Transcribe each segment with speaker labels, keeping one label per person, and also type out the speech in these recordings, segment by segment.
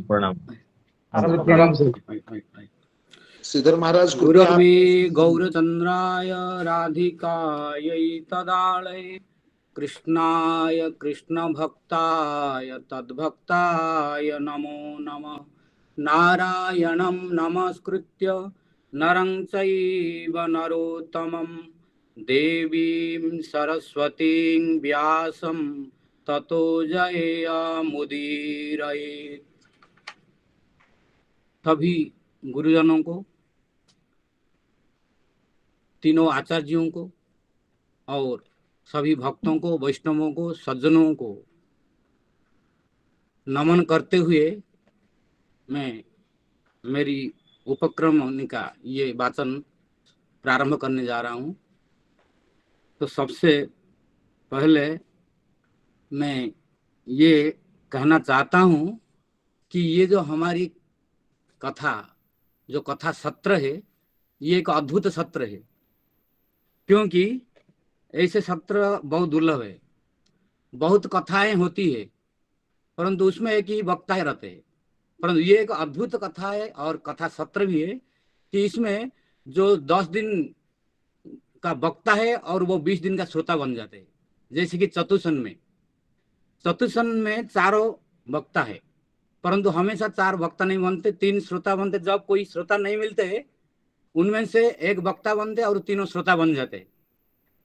Speaker 1: प्रणाम।
Speaker 2: प्रणाम सर।
Speaker 3: श्रीधर महाराज
Speaker 4: गुरुर्मे गौरचंद्राय राधिकायै तदालये कृष्णाय कृष्ण भक्ताय तद्भक्ताय नमो नमः। नारायणं नमस्कृत्य नरं चैव नरोत्तमं देवीं सरस्वतीं व्यासं ततो जयमुदीरयेत्। सभी गुरुजनों को, तीनों आचार्यों को और सभी भक्तों को, वैष्णवों को, सज्जनों को नमन करते हुए मैं मेरी उपक्रम का ये वाचन प्रारंभ करने जा रहा हूँ। तो सबसे पहले मैं ये कहना चाहता हूँ कि ये जो हमारी कथा सत्र है, ये एक अद्भुत सत्र है, क्योंकि ऐसे सत्र बहुत दुर्लभ है। बहुत कथाएं होती है परंतु उसमें एक ही वक्ता रहते हैं, परंतु ये एक अद्भुत कथा है और कथा सत्र भी है कि इसमें जो 10 दिन का वक्ता है और वो 20 दिन का श्रोता बन जाते हैं। जैसे कि चतुसन में चारों वक्ता है, परंतु हमेशा 4 वक्ता नहीं बनते, 3 श्रोता बनते। जब कोई श्रोता नहीं मिलते उनमें से एक वक्ता बनते और तीनों श्रोता बन जाते।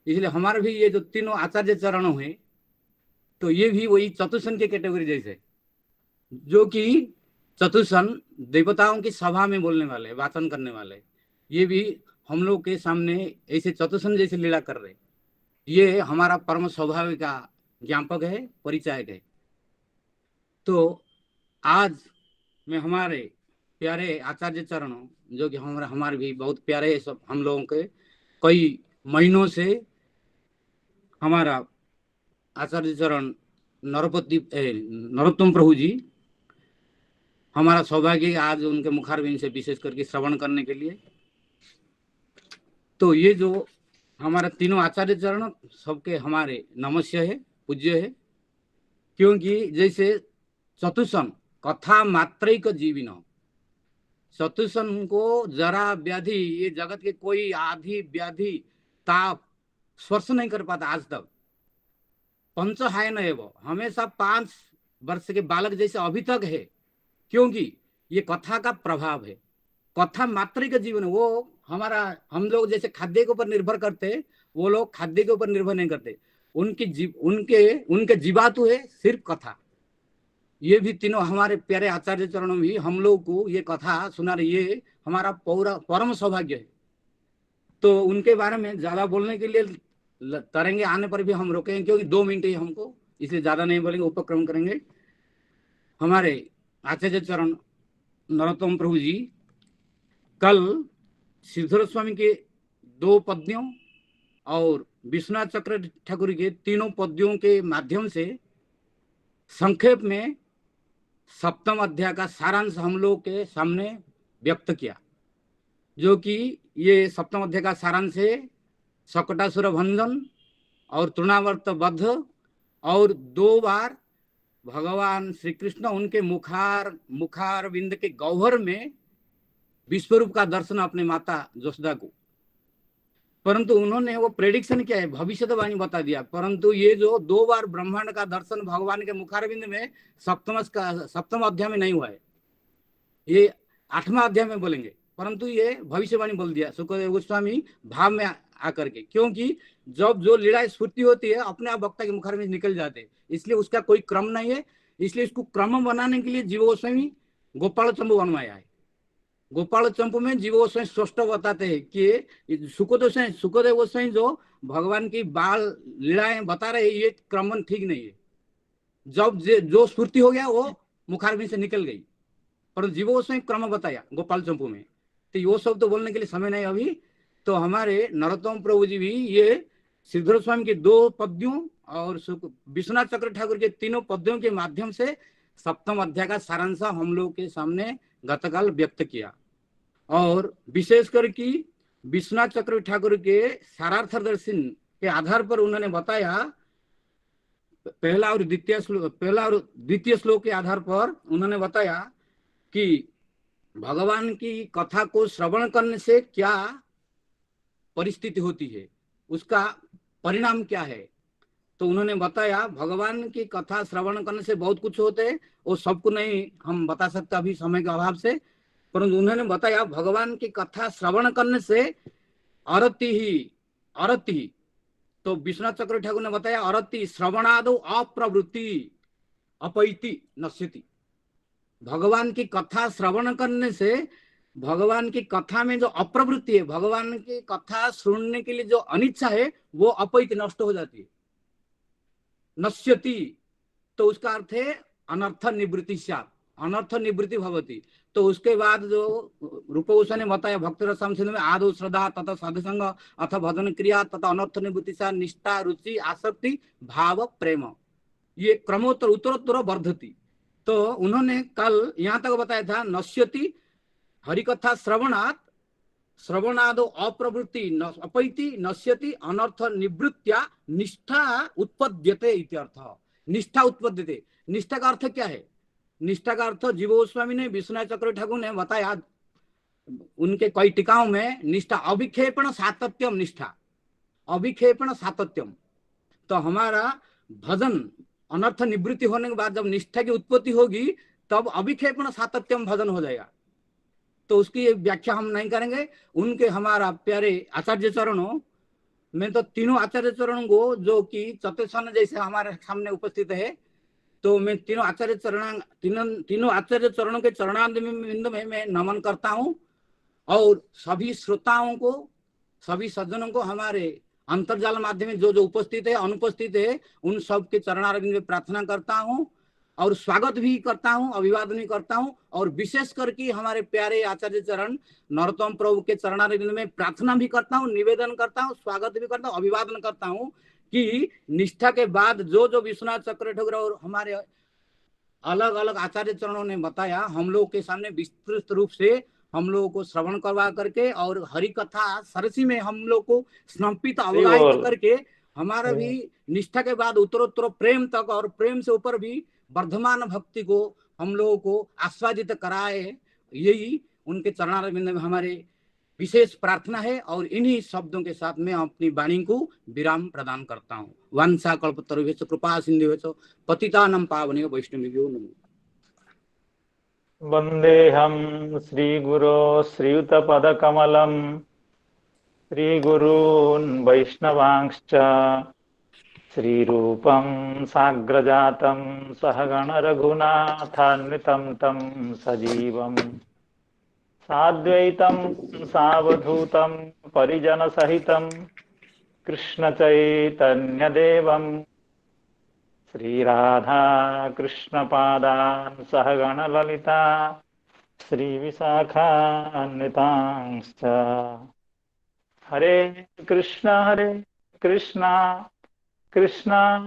Speaker 4: इसलिए हमारे भी ये जो तीनों आचार्य चरण है, तो ये भी वही चतुसन के कैटेगरी जैसे, जो कि चतुसन देवताओं की सभा में बोलने वाले, वाचन करने वाले, ये भी हम लोग के सामने ऐसे चतुसन जैसे लीला कर रहे। ये हमारा परम स्वभाव का ज्ञापक है, परिचायक है। तो आज मैं हमारे प्यारे आचार्य चरणों, जो कि हमारे भी बहुत प्यारे सब, हम लोगों के कई महीनों से हमारा आचार्य चरण नरोत्तम प्रभु जी, हमारा सौभाग्य आज उनके मुखारविंद से विशेष करके श्रवण करने के लिए। तो ये जो हमारा तीनों आचार्य चरण सबके हमारे नमस्य है, पूज्य है, क्योंकि जैसे चतुसन कथा मात्रैक जीविन, चतुसन को जरा व्याधि, ये जगत के कोई आधि व्याधि ताप स्पर्श नहीं कर पाता आज तक। पंच है न वो हमेशा 5 वर्ष के बालक जैसे अभी तक है, क्योंकि ये कथा का प्रभाव है। कथा मात्रिक जीवन, वो हम लोग जैसे खाद्य के ऊपर निर्भर करते, वो लोग खाद्य के ऊपर निर्भर नहीं करते। उनके जीवातु है सिर्फ कथा। ये भी तीनों हमारे प्यारे आचार्य चरणों भी हम लोग को ये कथा सुना रही है, हमारा परम सौभाग्य है। तो उनके बारे में ज्यादा बोलने के लिए तरेंगे आने पर भी हम रोकेंगे, क्योंकि 2 मिनट ही हमको, इसलिए ज्यादा नहीं बोलेंगे, उपक्रम करेंगे। हमारे आचार्य चरण नरोत्तम प्रभु जी कल श्रीधर स्वामी के 2 पद्यों और विश्वनाथ चक्र ठाकुर के 3 पद्यों के माध्यम से संक्षेप में 7वें अध्याय का सारांश हम लोग के सामने व्यक्त किया, जो कि ये 7वें अध्याय का सारांश है शकटासुर भंजन और तृणावर्त वध, और 2 बार भगवान श्री कृष्ण उनके मुखार बिंद के गौहर में विश्वरूप का दर्शन अपने माता जसोदा को। परंतु उन्होंने वो प्रेडिक्शन किया है, भविष्यवाणी बता दिया, परंतु ये जो 2 बार ब्रह्मांड का दर्शन भगवान के मुखारविंद में 7वें अध्याय में नहीं हुआ है, ये 8वें अध्याय में बोलेंगे, परंतु ये भविष्यवाणी बोल दिया सुखदेव गोस्वामी भाव में आकर के, क्योंकि जब जो लीला स्फूर्ति होती है अपने आप वक्ता के मुखारविंद निकल जाते, इसलिए उसका कोई क्रम नहीं है। इसलिए इसको क्रम बनाने के लिए जीव गोस्वामी गोपाल चंपू बनवाया है। गोपाल चंपू में जीव गोस्वामी स्पष्ट बताते हैं कि सुखदेव गोस्वामी जो भगवान की बाल लीलाएं बता रहे हैं, ये क्रम ठीक नहीं है। जब जो स्फूर्ति हो गया वो मुखारविंद से निकल गई, पर जीव गोस्वामी क्रम बताया गोपाल चंपू में। तो वो सब तो बोलने के लिए समय नहीं अभी। तो हमारे नरोत्तम प्रभु जी भी ये श्रीधर स्वामी के 2 पद्यों और विश्वनाथ चक्र ठाकुर के 3 पद्यों के माध्यम से 7वें अध्याय का सारांश हम लोग के सामने गतकाल व्यक्त किया। और विशेषकर कि विश्वनाथ चक्र ठाकुर के सारार्थ दर्शन के आधार पर उन्होंने बताया, पहला और द्वितीय श्लोक के आधार पर उन्होंने बताया कि भगवान की कथा को श्रवण करने से क्या परिस्थिति होती है, उसका परिणाम क्या है। तो उन्होंने बताया भगवान की कथा श्रवण करने से बहुत कुछ होते हैं, वो सबको नहीं हम बता सकते अभी समय के अभाव से, परंतु उन्होंने बताया भगवान की कथा श्रवण करने से अरति, तो विश्वनाथ चक्रवर्ती ठाकुर ने बताया अरति श्रवणादो अप्रवृत्ति अपैति नश्यति। भगवान की कथा श्रवण करने से भगवान की कथा में जो अप्रवृत्ति है, भगवान की कथा सुनने के लिए जो अनिच्छा है, वो अपैति नष्ट हो जाती है, नश्यति। तो उसका अर्थ है अनर्थ निवृत्ति, अनर्थ निवृत्ति भवती। तो उसके बाद जो रूप गोस्वामी ने बताया भक्ति रसम सिंधु में आदो श्रद्धा तथा साधुसंग अथ भजन क्रिया तथा अनर्थ निवृत्ति निष्ठा रुचि आसक्ति भाव प्रेम, ये क्रमोत्तर उत्तरोत्तर वर्धती। तो उन्होंने कल यहाँ तक बताया था नश्यति हरिकथा श्रवणादो अप्रवृत्ति अपैति नश्यति अनर्थ निवृत्त्या निष्ठा उत्पद्यते इत्यर्थ। निष्ठा उत्पद्यते, निष्ठा का अर्थ क्या है? निष्ठा का अर्थ जीव गोस्वामी ने विश्वनाथ चक्रवर्ती ठाकुर ने बताया उनके कई टीकाओं में, निष्ठा अभिक्षेपण सातत्यम, निष्ठा अभिक्षेपण सातत्यम। तो हमारा भजन अनर्थ निवृत्ति होने के बाद जब निष्ठा की उत्पत्ति होगी तब अभिक्षेपण सातत्यम भजन हो जाएगा। तो उसकी व्याख्या हम नहीं करेंगे। उनके हमारा प्यारे आचार्य चरणों में तो तीनों आचार्य चरणों को जो कि चतुर्सन जैसे हमारे सामने उपस्थित है, तो मैं तीनों आचार्य चरणों के चरणांत में मैं नमन करता हूँ और सभी श्रोताओं को, सभी सज्जनों को, हमारे अंतर्जाल माध्यम जो जो उपस्थित है अनुपस्थित है, उन सब के चरणारविंद में प्रार्थना करता हूँ और स्वागत भी करता हूँ, अभिवादन भी करता हूँ। और विशेष करके हमारे प्यारे आचार्य चरण नरोत्तम प्रभु के चरणारविंद में प्रार्थना भी करता हूँ, निवेदन करता हूँ, स्वागत भी करता हूँ, अभिवादन करता हूँ कि निष्ठा के बाद जो जो विश्वनाथ चक्रवर्ती ठाकुर और हमारे अलग अलग आचार्य चरणों ने बताया, हम लोग के सामने विस्तृत रूप से हम लोगों को श्रवण करवा करके और हरि कथा सरसी में हम लोग को स्नपित अवगाहित करके हमारा भी निष्ठा के बाद उत्तरोत्तर प्रेम तक और प्रेम से ऊपर भी वर्धमान भक्ति को हम लोगों को आस्वादित कराए, यही उनके चरणारविंद में हमारे विशेष प्रार्थना है। और इन्हीं शब्दों के साथ मैं अपनी वाणी को विराम प्रदान करता हूँ। वांछा कल्पतरुभ्यश्च कृपा सिन्धुभ्यश्च पतितानां पावनेभ्यो वैष्णवेभ्यो नमो।
Speaker 1: वन्देऽहं श्रीगुरो श्रीयुतपदकमलं श्रीगुरून् वैष्णवांश्च श्रीरूपं साग्रजातं सहगण रघुनाथान्वितं तं सजीवं साद्वैतं सावधूतं परिजनसहितं कृष्णचैतन्यदेवं श्रीराधा कृष्णपादान् सहगण ललिता श्रीविशाखान्वितांश्च। हरे कृष्ण कृष्ण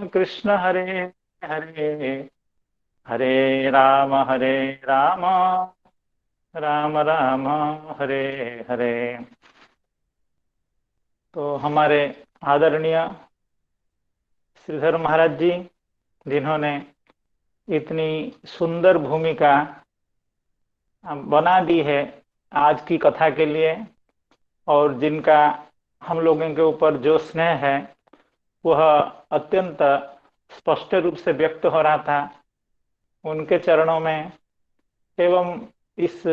Speaker 1: कृष्ण हरे हरे, हरे राम राम राम हरे हरे। तो हमारे आदरणीय श्रीधर महाराज जी, जिन्होंने इतनी सुंदर भूमिका बना दी है आज की कथा के लिए और जिनका हम लोगों के ऊपर जो स्नेह है वह अत्यंत स्पष्ट रूप से व्यक्त हो रहा था, उनके चरणों में एवं इस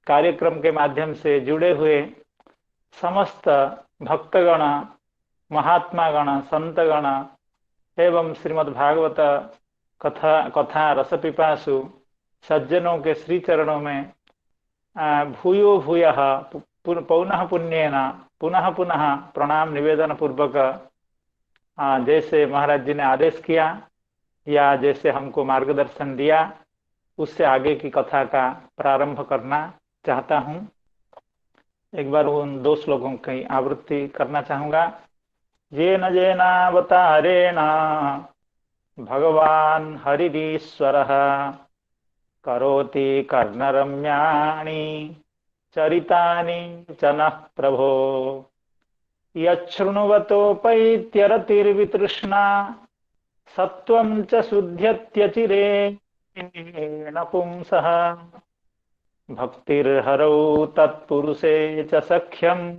Speaker 1: कार्यक्रम के माध्यम से जुड़े हुए समस्त भक्तगण, महात्मागण, संतगण एवं श्रीमद् भागवत कथा रसपिपासु सज्जनों के श्री चरणों में भूयो भूयः पौनः पुण्येन पुनः पुनः प्रणाम निवेदन पूर्वक जैसे महाराज जी ने आदेश किया या जैसे हमको मार्गदर्शन दिया उससे आगे की कथा का प्रारंभ करना चाहता हूँ। एक बार उन दो श्लोकों की आवृत्ति करना चाहूँगा। येन जेनावतारेण भगवान् हरिरीश्वरः करोति कर्णरम्याणि चरितानि च नः प्रभो यच्छृण्वतोपैत्यरतिर्वितृष्णा सत्वं च शुध्यत्यचिरेण पुंसः भक्तिर्हरौ तत्पुरुषे च सख्यम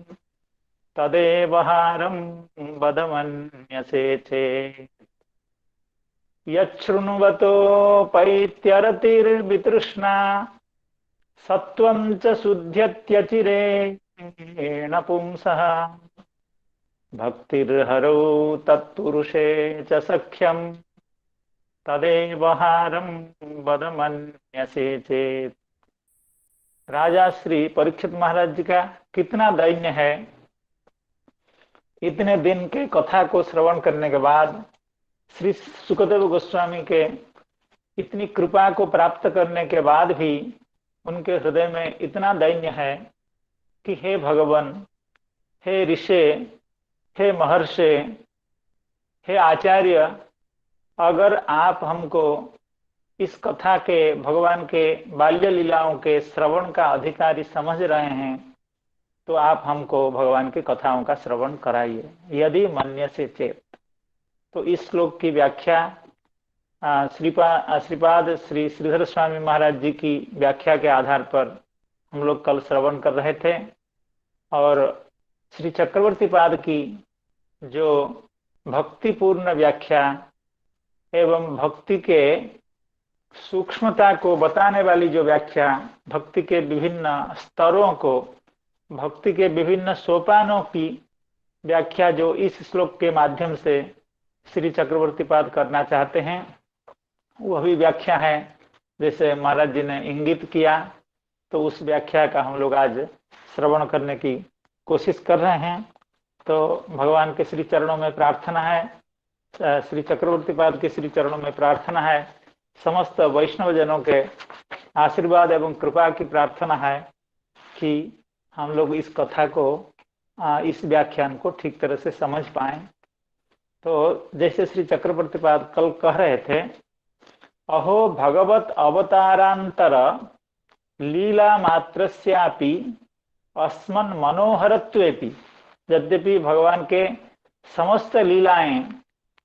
Speaker 1: तदेव हारं वद मन्यसे चेत्। यच्छृण्वतोपैत्यरतिर्वितृष्णा सत्वं च शुद्ध्यत्यचिरेण पुंसः। भक्तिर्हरौ तत्पुरुषे च सख्यम तदेव हारं वद मन्यसे चेत्। राजा श्री परीक्षित महाराज जी का कितना दैन्य है। इतने दिन के कथा को श्रवण करने के बाद, श्री सुखदेव गोस्वामी के इतनी कृपा को प्राप्त करने के बाद भी उनके हृदय में इतना दैन्य है कि हे भगवान, हे ऋषि, हे महर्षि, हे आचार्य, अगर आप हमको इस कथा के, भगवान के बाल्य लीलाओं के श्रवण का अधिकारी समझ रहे हैं तो आप हमको भगवान की कथाओं का श्रवण कराइए, यदि मन्यसे चेत। तो इस श्लोक की व्याख्या श्रीपाद श्री श्रीधर स्वामी महाराज जी की व्याख्या के आधार पर हम लोग कल श्रवण कर रहे थे, और श्री चक्रवर्ती पाद की जो भक्तिपूर्ण व्याख्या एवं भक्ति के सूक्ष्मता को बताने वाली जो व्याख्या, भक्ति के विभिन्न स्तरों को, भक्ति के विभिन्न सोपानों की व्याख्या जो इस श्लोक के माध्यम से श्री चक्रवर्ती पाद करना चाहते हैं, वह भी व्याख्या है जैसे महाराज जी ने इंगित किया। तो उस व्याख्या का हम लोग आज श्रवण करने की कोशिश कर रहे हैं। तो भगवान के श्री चरणों में प्रार्थना है, श्री चक्रवर्ती पाद के श्री चरणों में प्रार्थना है, समस्त वैष्णव जनों के आशीर्वाद एवं कृपा की प्रार्थना है कि हम लोग इस कथा को, इस व्याख्यान को ठीक तरह से समझ पाएं। तो जैसे श्री चक्रवर्ती पाद कल कह रहे थे, अहो भगवत अवतारांतर लीला मात्रस्यापि अस्मन् मनोहरत्वेपि। यद्यपि भगवान के समस्त लीलाएं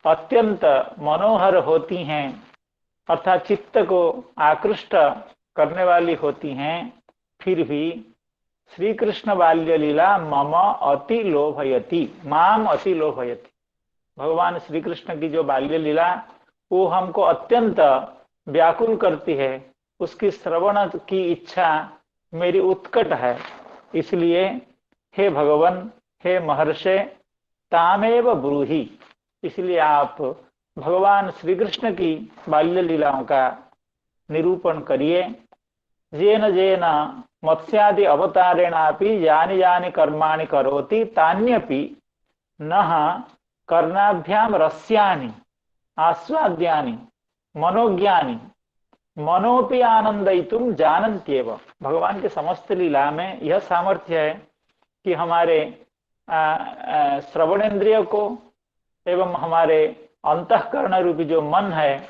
Speaker 1: अत्यंत मनोहर होती हैं, अर्थात चित्त को आकृष्ट करने वाली होती हैं, फिर भी श्री कृष्ण बाल्य लीला मम अति लोभयति, माम अति लोभयति। भगवान श्री कृष्ण की जो बाल्य लीला वो हमको अत्यंत व्याकुल करती है, उसकी श्रवण की इच्छा मेरी उत्कट है। इसलिए हे भगवान, हे महर्षि, तामेव ब्रूहि, इसलिए आप भगवान श्री कृष्ण की बाल्य लीलाओं का निरूपण करिए। जेन जेन मत्स्यादि अवतारेणापि यानि यानि कर्माणि करोति तान्यपि नः कर्णाभ्याम रस्यानि आस्वाद्यानि मनोज्ञानि मनोपि आनंदयितुम जानन्त्येव। भगवान के समस्त लीला में यह सामर्थ्य है कि हमारे श्रवणेन्द्रिय को एवं हमारे अंतःकरण रूपी जो मन है,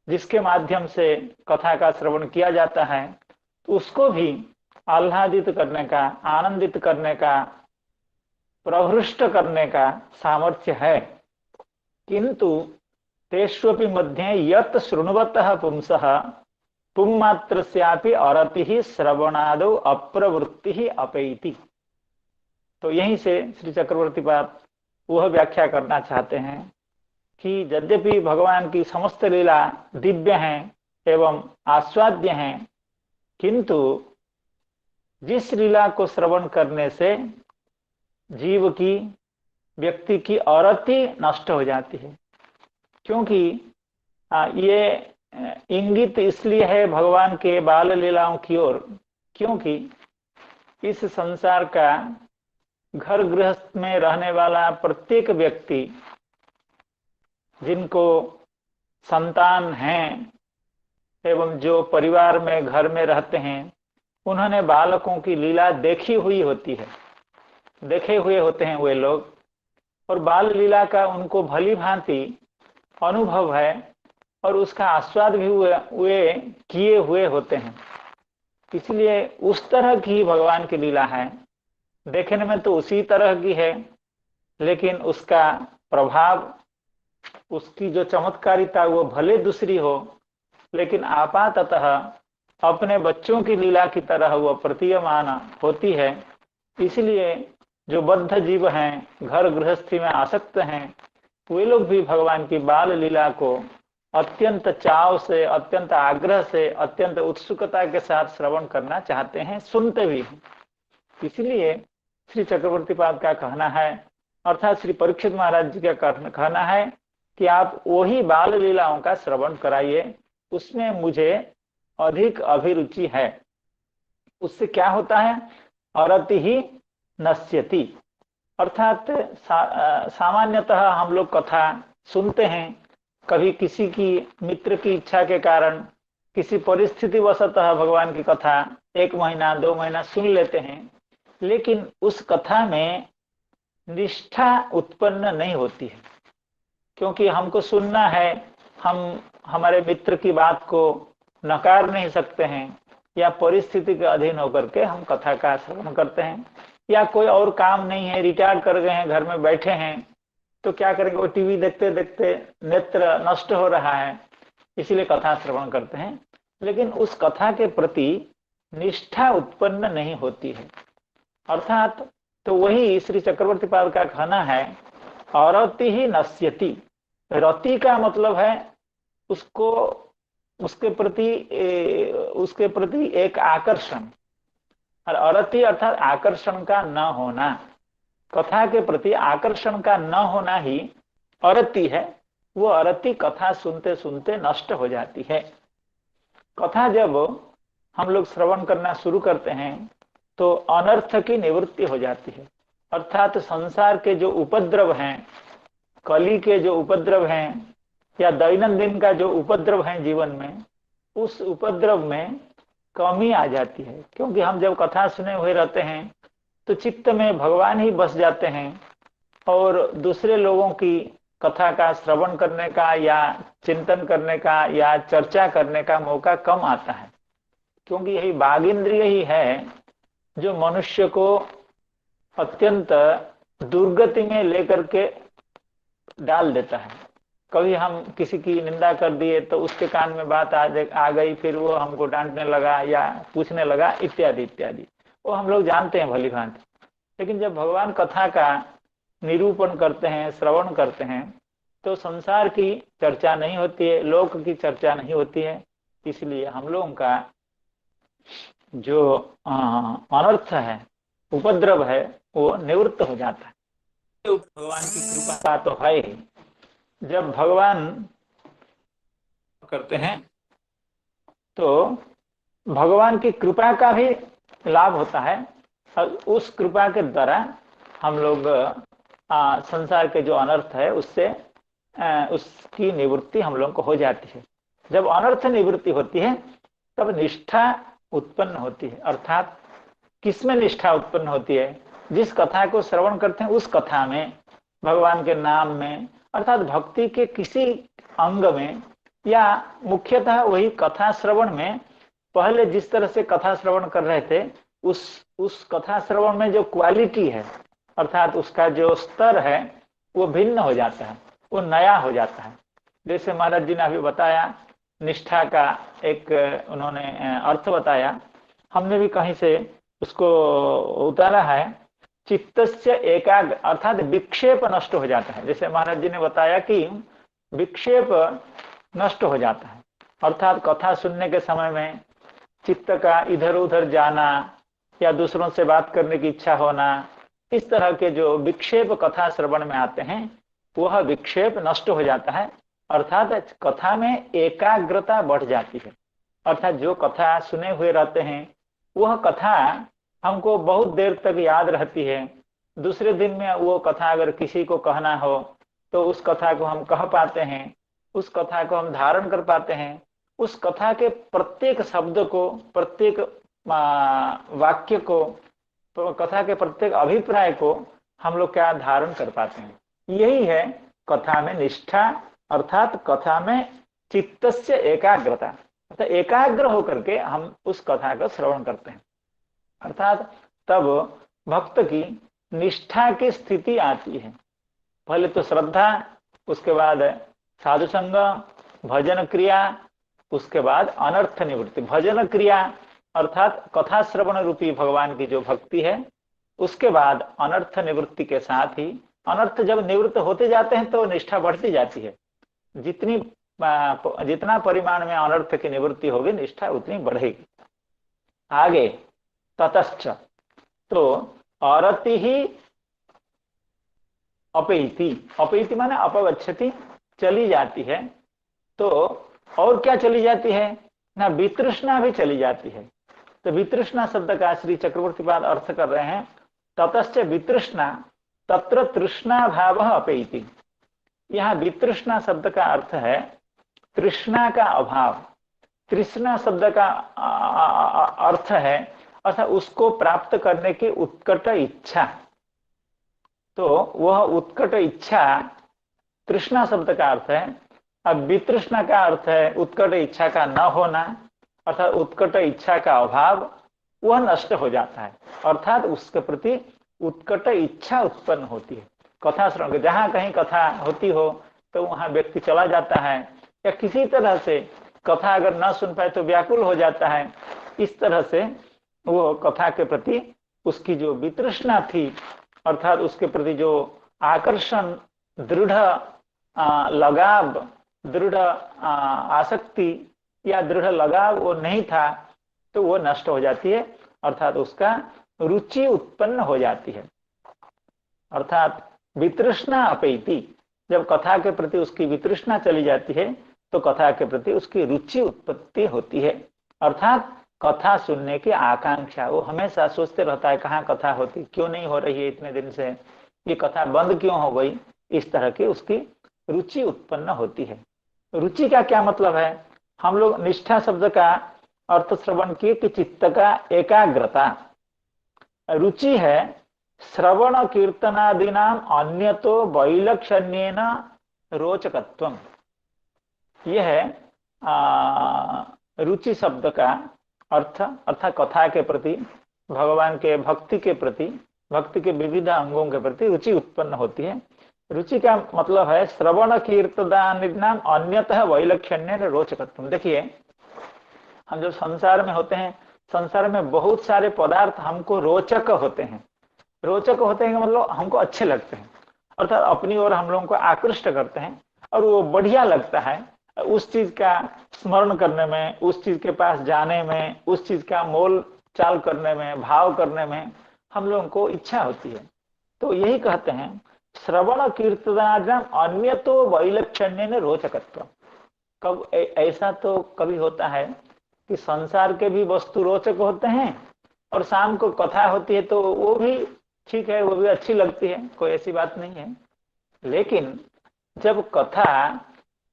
Speaker 1: जिसके माध्यम से कथा का श्रवण किया जाता है, तो उसको भी आह्लादित करने का, आनंदित करने का, प्रहृष्ट करने का सामर्थ्य है। किंतु तेष्वपि मध्ये यत् शृण्वतः पुंसः पुंमात्रस्यापि अरतिः श्रवणादौ अप्रवृत्तिः अपैति। तो यहीं से श्री चक्रवर्ती पाद वह व्याख्या करना चाहते हैं कि यद्यपि भगवान की समस्त लीला दिव्य हैं एवं आस्वाद्य हैं, किंतु जिस लीला को श्रवण करने से जीव की, व्यक्ति की अरति नष्ट हो जाती है। क्योंकि ये इंगित इसलिए है भगवान के बाल लीलाओं की ओर, क्योंकि इस संसार का घर गृहस्थ में रहने वाला प्रत्येक व्यक्ति, जिनको संतान हैं एवं जो परिवार में, घर में रहते हैं, उन्होंने बालकों की लीला देखी हुई होती है, देखे हुए होते हैं वे लोग, और बाल लीला का उनको भली भांति अनुभव है और उसका आस्वाद भी वे किए हुए होते हैं। इसलिए उस तरह की भगवान की लीला है, देखने में तो उसी तरह की है, लेकिन उसका प्रभाव, उसकी जो चमत्कारिता वो भले दूसरी हो, लेकिन आपाततः अपने बच्चों की लीला की तरह वह प्रतीयमान होती है। इसलिए जो बद्ध जीव हैं, घर गृहस्थी में आसक्त हैं, वे लोग भी भगवान की बाल लीला को अत्यंत चाव से, अत्यंत आग्रह से, अत्यंत उत्सुकता के साथ श्रवण करना चाहते हैं, सुनते भी हैं। इसलिए श्री चक्रवर्ती पाद का कहना है, अर्थात श्री परीक्षित महाराज जी का कहना है कि आप वही बाल लीलाओं का श्रवण कराइए, उसमें मुझे अधिक अभिरुचि है। उससे क्या होता है? अरति ही नश्यति, अर्थात सामान्यतः हम लोग कथा सुनते हैं, कभी किसी की मित्र की इच्छा के कारण, किसी परिस्थिति वशतः भगवान की कथा 1 महीना 2 महीना सुन लेते हैं, लेकिन उस कथा में निष्ठा उत्पन्न नहीं होती है, क्योंकि हमको सुनना है, हम हमारे मित्र की बात को नकार नहीं सकते हैं, या परिस्थिति के अधीन होकर के हम कथा का श्रवण करते हैं, या कोई और काम नहीं है, रिटायर कर गए हैं, घर में बैठे हैं, तो क्या करेंगे, वो टीवी देखते देखते नेत्र नष्ट हो रहा है, इसलिए कथा श्रवण करते हैं, लेकिन उस कथा के प्रति निष्ठा उत्पन्न नहीं होती है। अर्थात तो वही श्री चक्रवर्ती पाद का कहना है, अरति ही नश्यति। रति का मतलब है उसको, उसके प्रति एक आकर्षण, और अरति अर्थात आकर्षण का न होना, कथा के प्रति आकर्षण का न होना ही अरति है। वो अरति कथा सुनते सुनते नष्ट हो जाती है। कथा जब हम लोग श्रवण करना शुरू करते हैं तो अनर्थ की निवृत्ति हो जाती है, अर्थात संसार के जो उपद्रव हैं, कली के जो उपद्रव हैं, या दैनंदिन का जो उपद्रव है जीवन में, उस उपद्रव में कमी आ जाती है। क्योंकि हम जब कथा सुने हुए रहते हैं तो चित्त में भगवान ही बस जाते हैं, और दूसरे लोगों की कथा का श्रवण करने का या चिंतन करने का या चर्चा करने का मौका कम आता है। क्योंकि यही बाघ इंद्रिय ही है जो मनुष्य को अत्यंत दुर्गति में लेकर के डाल देता है। कभी हम किसी की निंदा कर दिए तो उसके कान में बात आ गई, फिर वो हमको डांटने लगा या पूछने लगा, इत्यादि इत्यादि, वो हम लोग जानते हैं भली भांति। लेकिन जब भगवान कथा का निरूपण करते हैं, श्रवण करते हैं, तो संसार की चर्चा नहीं होती है, लोक की चर्चा नहीं होती है, इसलिए हम लोगों का जो अनर्थ है, उपद्रव है, वो निवृत्त हो जाता है। भगवान की कृपा का तो है ही। जब भगवान करते हैं तो भगवान की कृपा का भी लाभ होता है, और उस कृपा के द्वारा हम लोग संसार के जो अनर्थ है उससे उसकी निवृत्ति हम लोग को हो जाती है। जब अनर्थ निवृत्ति होती है तब निष्ठा उत्पन्न होती है। अर्थात किसमें निष्ठा उत्पन्न होती है? जिस कथा को श्रवण करते हैं उस कथा में, भगवान के नाम में, अर्थात भक्ति के किसी अंग में, या मुख्यतः वही कथा श्रवण में पहले जिस तरह से कथा श्रवण कर रहे थे, उस कथा श्रवण में जो क्वालिटी है, अर्थात उसका जो स्तर है, वो भिन्न हो जाता है, वो नया हो जाता है। जैसे महाराज जी ने अभी बताया, निष्ठा का एक उन्होंने अर्थ बताया, हमने भी कहीं से उसको उतारा है, चित्तस्य एकाग्र, अर्थात विक्षेप नष्ट हो जाता है। जैसे महाराज जी ने बताया कि विक्षेप नष्ट हो जाता है, अर्थात कथा सुनने के समय में चित्त का इधर उधर जाना या दूसरों से बात करने की इच्छा होना, इस तरह के जो विक्षेप कथा श्रवण में आते हैं, वह विक्षेप नष्ट हो जाता है, अर्थात कथा में एकाग्रता बढ़ जाती है। अर्थात जो कथा सुने हुए रहते हैं वह कथा हमको बहुत देर तक याद रहती है। दूसरे दिन में वो कथा अगर किसी को कहना हो तो उस कथा को हम कह पाते हैं, उस कथा को हम धारण कर पाते हैं, उस कथा के प्रत्येक शब्द को, प्रत्येक वाक्य को, तो कथा के प्रत्येक अभिप्राय को हम लोग क्या धारण कर पाते हैं। यही है कथा में निष्ठा, अर्थात कथा में चित्तस्य एकाग्रता, अर्थात एकाग्र होकर के हम उस कथा का श्रवण करते हैं। अर्थात तब भक्त की निष्ठा की स्थिति आती है। पहले तो श्रद्धा, उसके बाद साधु संग, भजन क्रिया, उसके बाद अनर्थ निवृत्ति, भजन क्रिया अर्थात कथा श्रवण रूपी भगवान की जो भक्ति है, उसके बाद अनर्थ निवृत्ति के साथ ही, अनर्थ जब निवृत्त होते जाते हैं तो निष्ठा बढ़ती जाती है। जितना परिमाण में अनर्थ की निवृत्ति होगी निष्ठा उतनी बढ़ेगी। आगे ततश्च, तो अरति ही अपैति, अपैति माने अपगच्छति, चली जाती है। तो और क्या चली जाती है ना, वितृष्णा भी चली जाती है। तो वितृष्णा शब्द का श्री चक्रवर्ती पाद अर्थ कर रहे हैं, ततश्च वितृष्णा तत्र तृष्णा भाव अपैति। यहाँ वितृष्णा शब्द का अर्थ है तृष्णा का अभाव। तृष्णा शब्द का अर्थ है अर्थात उसको प्राप्त करने की उत्कट इच्छा। तो वह उत्कट इच्छा तृष्णा शब्द का अर्थ है। अब वितृष्णा का अर्थ है उत्कट इच्छा का न होना, अर्थात उत्कट इच्छा का अभाव, वह नष्ट हो जाता है। अर्थात उसके प्रति उत्कट इच्छा उत्पन्न होती है। कथा श्रवण, जहां कहीं कथा होती हो तो वहां व्यक्ति चला जाता है, या किसी तरह से कथा अगर न सुन पाए तो व्याकुल हो जाता है। इस तरह से वो कथा के प्रति उसकी जो वितृष्णा थी, अर्थात उसके प्रति जो आकर्षण, दृढ़ लगाव, दृढ़ आसक्ति या दृढ़ लगाव वो नहीं था, तो वो नष्ट हो जाती है। अर्थात उसका रुचि उत्पन्न हो जाती है। अर्थात वितृष्णा अपैति, जब कथा के प्रति उसकी वितृष्णा चली जाती है तो कथा के प्रति उसकी रुचि उत्पत्ति होती है। अर्थात कथा सुनने की आकांक्षा, वो हमेशा सोचते रहता है कहाँ कथा होती, क्यों नहीं हो रही है इतने दिन से, ये कथा बंद क्यों हो गई। इस तरह की उसकी रुचि उत्पन्न होती है। रुचि का क्या मतलब है, हम लोग निष्ठा शब्द का अर्थ श्रवण किए कि चित्त का एकाग्रता। रुचि है श्रवण कीर्तनादीनाम अन्यतो वैलक्षण्येन रोचकत्वम। यह है रुचि शब्द का अर्थ, अर्थात कथा के प्रति, भगवान के भक्ति के प्रति, भक्ति के विविध अंगों के प्रति रुचि उत्पन्न होती है। रुचि का मतलब है श्रवण कीर्तनादीनाम अन्यतः वैलक्षण्येन रोचकत्वम। देखिए, हम जो संसार में होते हैं, संसार में बहुत सारे पदार्थ हमको रोचक होते हैं। रोचक होते हैं मतलब हमको अच्छे लगते हैं, अर्थात अपनी ओर हम लोगों को आकृष्ट करते हैं, और वो बढ़िया लगता है। उस चीज का स्मरण करने में, उस चीज के पास जाने में, उस चीज का मोल चाल करने में, भाव करने में हम लोगों को इच्छा होती है। तो यही कहते हैं श्रवण कीर्तनादीनाम अन्यतो वैलक्षण्येन रोचकत्वम। कब ऐसा तो कभी होता है कि संसार के भी वस्तु रोचक होते हैं, और शाम को कथा होती है तो वो भी ठीक है, वो भी अच्छी लगती है, कोई ऐसी बात नहीं है। लेकिन जब कथा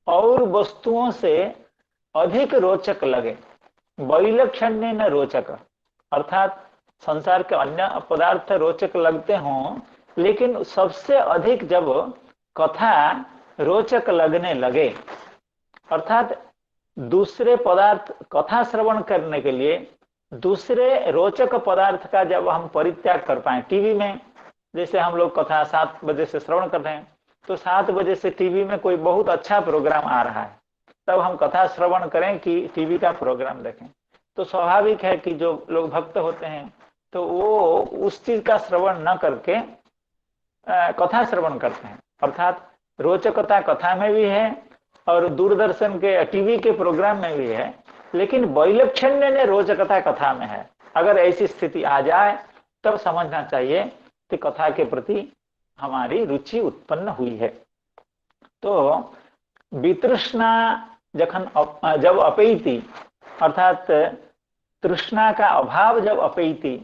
Speaker 1: और वस्तुओं से अधिक रोचक लगे, वैलक्षण्येन रोचक, अर्थात संसार के अन्य पदार्थ रोचक लगते हों, लेकिन सबसे अधिक जब कथा रोचक लगने लगे, अर्थात दूसरे पदार्थ, कथा श्रवण करने के लिए दूसरे रोचक पदार्थ का जब हम परित्याग कर पाए। टीवी में जैसे हम लोग कथा 7 बजे से श्रवण कर रहे हैं, तो 7 बजे से टीवी में कोई बहुत अच्छा प्रोग्राम आ रहा है, तब हम कथा श्रवण करें कि टीवी का प्रोग्राम देखें। तो स्वाभाविक है कि जो लोग भक्त होते हैं तो वो उस चीज का श्रवण न करके कथा श्रवण करते हैं। अर्थात रोचकता कथा में भी है और दूरदर्शन के टीवी के प्रोग्राम में भी है, लेकिन वैलक्षण्य ने रोचकता कथा में है। अगर ऐसी स्थिति आ जाए तब समझना चाहिए कि कथा के प्रति हमारी रुचि उत्पन्न हुई है। तो वितृष्णा जब अपैति, अर्थात तृष्णा का अभाव जब अपैति,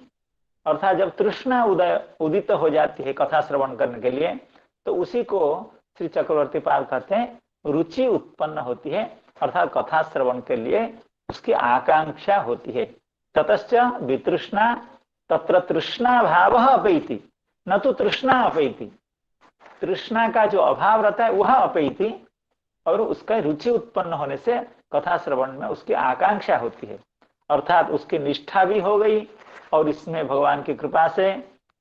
Speaker 1: अर्थात जब तृष्णा उदित हो जाती है कथा श्रवण करने के लिए, तो उसी को श्री चक्रवर्ती पाल कहते हैं रुचि उत्पन्न होती है। अर्थात कथा श्रवण के लिए उसकी आकांक्षा होती है। ततश्च वितृष्णा तत्र तृष्णा भाव अपैति, न तो तृष्णा अपैति। तृष्णा का जो अभाव रहता है वह अपैति, और उसका रुचि उत्पन्न होने से कथा श्रवण में उसकी आकांक्षा होती है। अर्थात उसकी निष्ठा भी हो गई, और इसमें भगवान की कृपा से,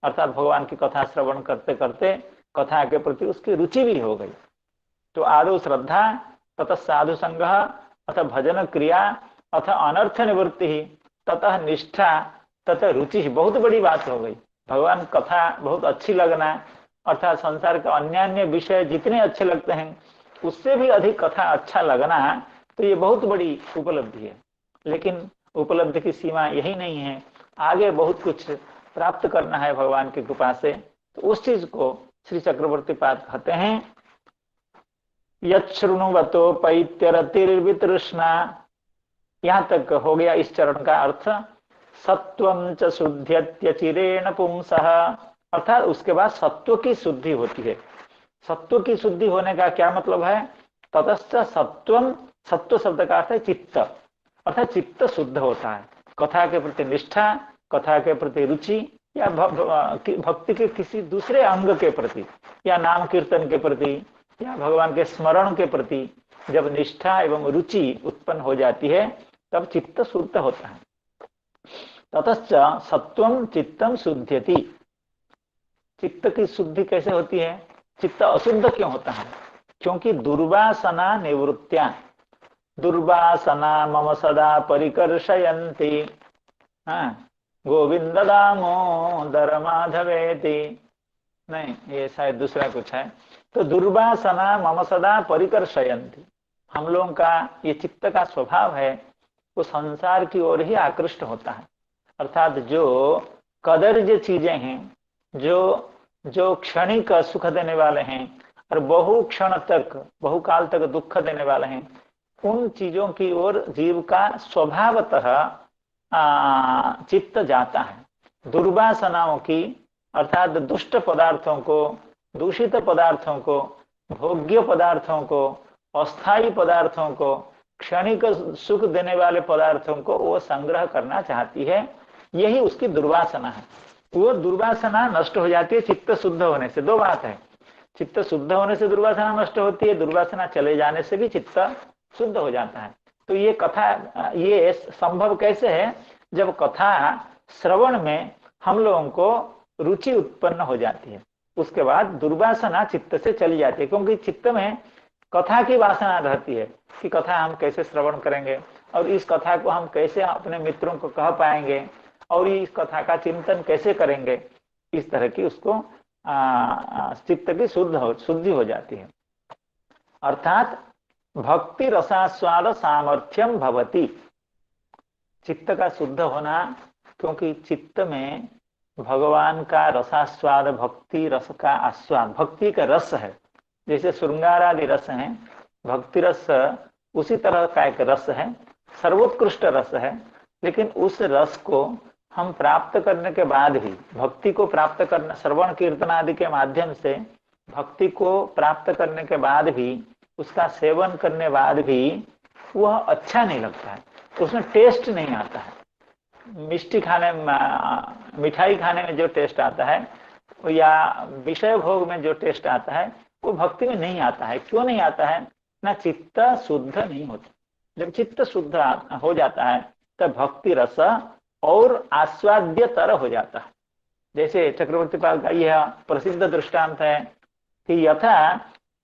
Speaker 1: अर्थात भगवान की कथा श्रवण करते करते कथा के प्रति उसकी रुचि भी हो गई। तो आदौ श्रद्धा ततः साधु संग अथ भजन क्रिया अथ अनर्थ निवृत्ति ही ततः निष्ठा तथा रुचि। बहुत बड़ी बात हो गई। भगवान कथा बहुत अच्छी लगना, अर्थात संसार के अन्य अन्य विषय जितने अच्छे लगते हैं उससे भी अधिक कथा अच्छा लगना, तो ये बहुत बड़ी उपलब्धि है। लेकिन उपलब्धि की सीमा यही नहीं है, आगे बहुत कुछ प्राप्त करना है भगवान की कृपा से। तो उस चीज को श्री चक्रवर्ती पाद कहते हैं यच्छृणुवतो पैत्यरतिर्वितृष्णा। यहाँ तक हो गया इस चरण का अर्थ। सत्वं च शुद्ध्यत्यचिरेण पुंसः, अर्थात उसके बाद सत्व की शुद्धि होती है। सत्व की शुद्धि होने का क्या मतलब है? ततश्च सत्वम, सत्व शब्द का अर्थ है चित्त, अर्थात चित्त शुद्ध होता है। कथा के प्रति निष्ठा, कथा के प्रति रुचि, या भक्ति के किसी दूसरे अंग के प्रति, या नाम कीर्तन के प्रति, या भगवान के स्मरण के प्रति जब निष्ठा एवं रुचि उत्पन्न हो जाती है तब चित्त शुद्ध होता है। ततश्च सत्वम चित्तम शुद्ध्यति। चित्त की शुद्धि कैसे होती है? चित्त अशुद्ध क्यों होता है? क्योंकि दुर्वासना निवृत्त्या, दुर्वासना मम सदा परिकर्षयन्ति, गोविंद दामोदर माधवेति। नहीं, ये शायद दूसरा कुछ है। तो दुर्वासना मम सदा परिकर्षयन्ति, हम लोगों का ये चित्त का स्वभाव है, वो संसार की ओर ही आकृष्ट होता है। अर्थात जो कदर्य चीजें हैं, जो क्षणिक सुख देने वाले हैं और बहुकाल तक दुख देने वाले हैं, उन चीजों की ओर जीव का स्वभावतः चित्त जाता है। दुर्वासनाओं की, अर्थात दुष्ट पदार्थों को, दूषित पदार्थों को, भोग्य पदार्थों को, अस्थायी पदार्थों को, क्षणिक सुख देने वाले पदार्थों को वो संग्रह करना चाहती है। यही उसकी दुर्वासना है। वो दुर्वासना नष्ट हो जाती है चित्त शुद्ध होने से। दो बात है, चित्त शुद्ध होने से दुर्वासना नष्ट होती है, दुर्वासना चले जाने से भी चित्त शुद्ध हो जाता है। तो ये कथा, ये संभव कैसे है? जब कथा श्रवण में हम लोगों को रुचि उत्पन्न हो जाती है, उसके बाद दुर्वासना चित्त से चली जाती है। क्योंकि चित्त में कथा की वासना रहती है कि कथा हम कैसे श्रवण करेंगे और इस कथा को हम कैसे अपने मित्रों को कह पाएंगे और इस कथा का चिंतन कैसे करेंगे। इस तरह की उसको चित्त की शुद्धि हो जाती है। अर्थात भक्ति रसास्वाद सामर्थ्यम भवति, चित्त का शुद्ध होना, क्योंकि चित्त में भगवान का रसास्वाद, भक्ति रस का आस्वाद, भक्ति का रस है। जैसे श्रृंगार आदि रस है, भक्ति रस उसी तरह का एक रस है, सर्वोत्कृष्ट रस है। लेकिन उस रस को हम प्राप्त करने के बाद भी, भक्ति को प्राप्त करना, श्रवण कीर्तन आदि के माध्यम से भक्ति को प्राप्त करने के बाद भी, उसका सेवन करने बाद भी वह अच्छा नहीं लगता है, उसमें टेस्ट नहीं आता है। मिष्टी खाने में, मिठाई खाने में जो टेस्ट आता है या विषय भोग में जो टेस्ट आता है वो भक्ति में नहीं आता है। क्यों नहीं आता है? ना चित्त शुद्ध नहीं होता। जब चित्त शुद्ध हो जाता है तब भक्ति रस और आस्वाद्यतर हो जाता है। जैसे चक्रवर्ती पाल का यह प्रसिद्ध दृष्टांत है कि यथा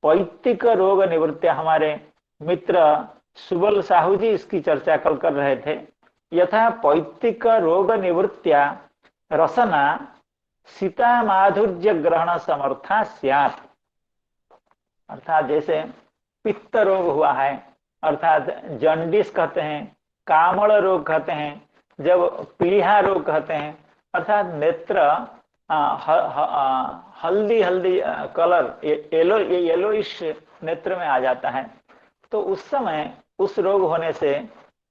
Speaker 1: पैतृक रोग निवृत्ति, हमारे मित्र सुबल साहू जी इसकी चर्चा कल कर रहे थे। यथा पैतृक रोग निवृत्त्या रसना सीता माधुर्य ग्रहण समर्था स्यात्, अर्थात जैसे पित्त रोग हुआ है, अर्थात जॉन्डिस कहते हैं, कामड़ रोग कहते हैं, जब पीढ़ा रोग कहते हैं, अर्थात नेत्र हल्दी हल्दी कलर, येलोइश नेत्र में आ जाता है। तो उस समय उस रोग होने से,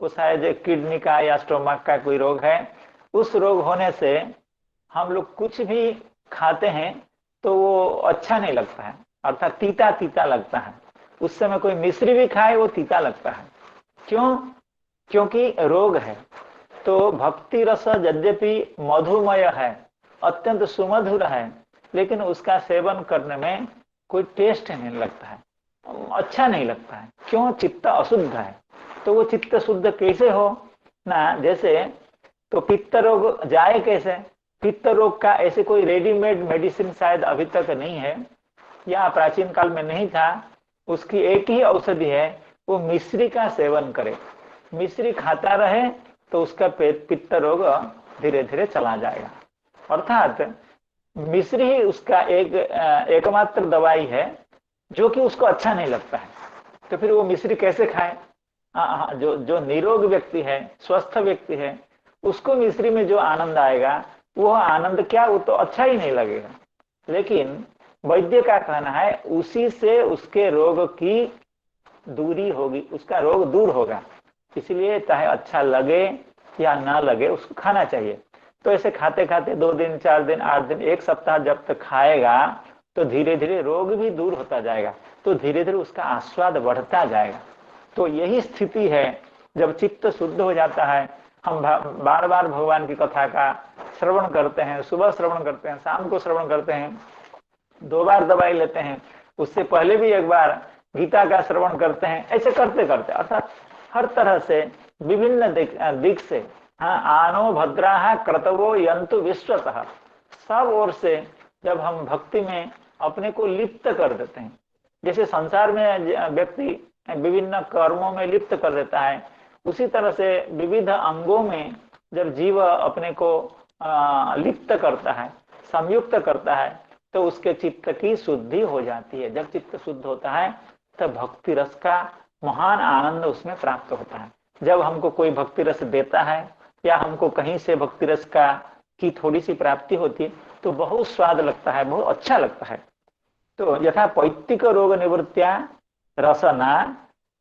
Speaker 1: वो शायद किडनी का या स्टोमक का कोई रोग है, उस रोग होने से हम लोग कुछ भी खाते हैं तो वो अच्छा नहीं लगता है, अर्थात तीता तीता लगता है। उस समय कोई मिश्री भी खाए वो तीता लगता है। क्यों? क्योंकि रोग है। तो भक्ति रस यद्यपि मधुमय है, अत्यंत सुमधुर है, लेकिन उसका सेवन करने में कोई टेस्ट नहीं लगता है, अच्छा नहीं लगता है। क्यों? चित्त अशुद्ध है। तो वो चित्त शुद्ध कैसे हो ना? जैसे तो पित्त रोग जाए कैसे? पित्त रोग का ऐसे कोई रेडीमेड मेडिसिन शायद अभी तक नहीं है, या प्राचीन काल में नहीं था। उसकी एक ही औषधि है, वो मिश्री का सेवन करे, मिश्री खाता रहे तो उसका पेट पित्त रोग धीरे धीरे चला जाएगा। अर्थात मिश्री ही उसका एकमात्र दवाई है जो कि उसको अच्छा नहीं लगता है, तो फिर वो मिश्री कैसे खाए? जो जो निरोग व्यक्ति है, स्वस्थ व्यक्ति है, उसको मिश्री में जो आनंद आएगा वो आनंद क्या, वो तो अच्छा ही नहीं लगेगा। लेकिन वैद्य का कहना है उसी से उसके रोग की दूरी होगी, उसका रोग दूर होगा। इसलिए चाहे अच्छा लगे या ना लगे उसको खाना चाहिए। तो ऐसे खाते खाते 2 दिन 4 दिन 8 दिन 1 सप्ताह जब तक खाएगा तो धीरे धीरे रोग भी दूर होता जाएगा, तो धीरे धीरे उसका आस्वाद बढ़ता जाएगा। तो यही स्थिति है जब चित्त शुद्ध हो जाता है। हम बार बार भगवान की कथा का श्रवण करते हैं, सुबह श्रवण करते हैं, शाम को श्रवण करते हैं, 2 बार दवाई लेते हैं, उससे पहले भी 1 बार गीता का श्रवण करते हैं। ऐसे करते करते अर्थात हर तरह से विभिन्न दिक से, हाँ, आनो भद्रा क्रतवो यंतु विश्वतः, सब ओर से जब हम भक्ति में अपने को लिप्त कर देते हैं, जैसे संसार में व्यक्ति विभिन्न कर्मों में लिप्त कर देता है, उसी तरह से विविध अंगों में जब जीव अपने को लिप्त करता है, संयुक्त करता है, तो उसके चित्त की शुद्धि हो जाती है। जब चित्त शुद्ध होता है तब भक्ति रस का महान आनंद उसमें प्राप्त होता है। जब हमको कोई भक्ति रस देता है या हमको कहीं से भक्ति रस की थोड़ी सी प्राप्ति होती है तो बहुत स्वाद लगता है, बहुत अच्छा लगता है। तो यथा पैतिक रोग निवृत्त्या रसना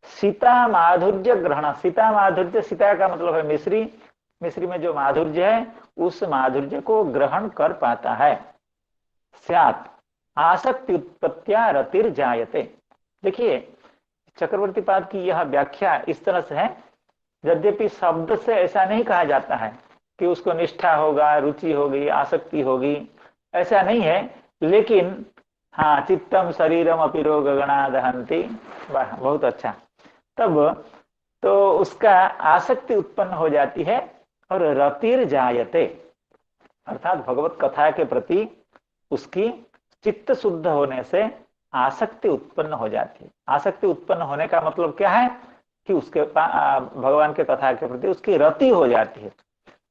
Speaker 1: सीता माधुर्य ग्रहण, सीता माधुर्य, सीता का मतलब है मिश्री, मिश्री में जो माधुर्य है उस माधुर्य को ग्रहण कर पाता है। स्यात् आसक्ति उत्पत्त्या रतिर जायते। देखिए चक्रवर्ती पाद की यह व्याख्या इस तरह से है, यद्यपि शब्द से ऐसा नहीं कहा जाता है कि उसको निष्ठा होगा, रुचि होगी, आसक्ति होगी, ऐसा नहीं है, लेकिन हाँ, चित्तम शरीरम अपि रोग गणा दहंती, वाह बहुत अच्छा। तब तो उसका आसक्ति उत्पन्न हो जाती है और रतिर जायते, अर्थात भगवत कथा के प्रति उसकी चित्त शुद्ध होने से आसक्ति उत्पन्न हो जाती है। आसक्ति उत्पन्न होने का मतलब क्या है कि उसके भगवान के कथा के प्रति उसकी रति हो जाती है।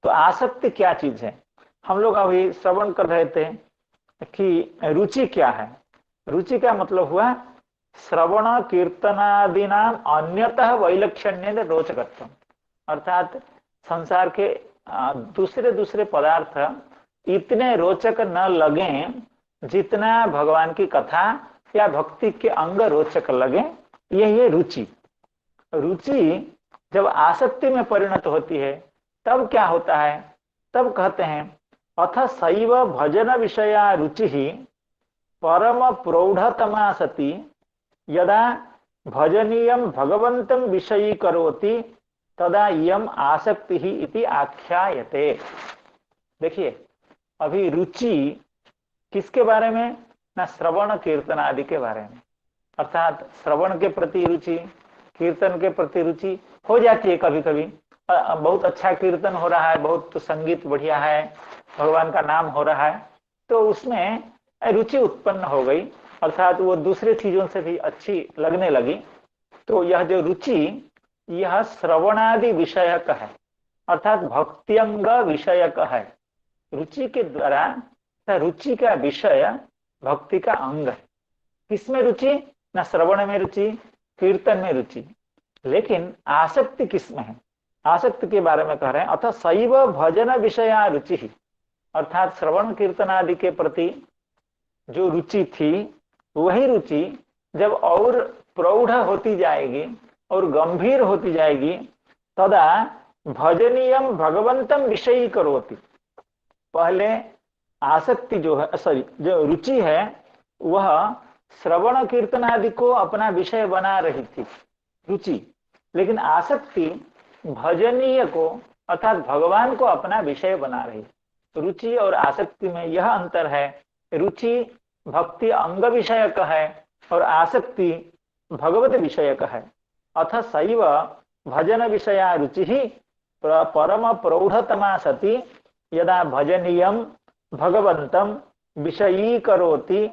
Speaker 1: तो आसक्ति क्या चीज है? हम लोग अभी श्रवण कर रहे थे कि रुचि क्या है। रुचि का मतलब हुआ श्रवण कीर्तनादि नाम अन्यतः वैलक्षण्य रोचकत्व, अर्थात संसार के दूसरे दूसरे पदार्थ इतने रोचक न लगे जितना भगवान की कथा या भक्ति के अंग रोचक लगे, यही है रुचि। रुचि जब आसक्ति में परिणत होती है तब क्या होता है? तब कहते हैं अथ सैव भजन विषया रुचि ही परम प्रौढ़तमा सती यदा भजनीयम भगवंतम विषयी करोति तदा यम आसक्ति ही इति आख्यायते। देखिए अभी रुचि किसके बारे में? ना श्रवण कीर्तन आदि के बारे में, अर्थात श्रवण के प्रति रुचि, कीर्तन के प्रति रुचि हो जाती है। कभी कभी बहुत अच्छा कीर्तन हो रहा है, बहुत संगीत बढ़िया है, भगवान का नाम हो रहा है, तो उसमें रुचि उत्पन्न हो गई, अर्थात वो दूसरे चीजों से भी अच्छी लगने लगी। तो यह जो रुचि यह श्रवणादि विषयक है, अर्थात भक्त्यंग विषयक है। रुचि के द्वारा रुचि का विषय भक्ति का अंग है। किसमें रुचि? ना श्रवण में रुचि, कीर्तन में रुचि, लेकिन आसक्ति किसमें है? आसक्ति के बारे में कह रहे हैं अतः शैव भजन विषया रुचि ही, अर्थात श्रवण कीर्तन आदि के प्रति जो रुचि थी वही रुचि जब और प्रौढ़ होती जाएगी और गंभीर होती जाएगी तदा भजनीयम भगवंतम विषयी करोति। पहले आसक्ति जो है, सॉरी, जो रुचि है वह श्रवण कीर्तन आदि को अपना विषय बना रही थी रुचि, लेकिन आसक्ति भजनीय को अर्थात भगवान को अपना विषय बना रही। रुचि और आसक्ति में यह अंतर है, रुचि भक्ति अंग विषयक है और आसक्ति भगवत विषयक है। अथ सैव भजन विषया रुचि ही परम प्रौढ़तमा सती यदा भजनीयम भगवंतम विषयी करोति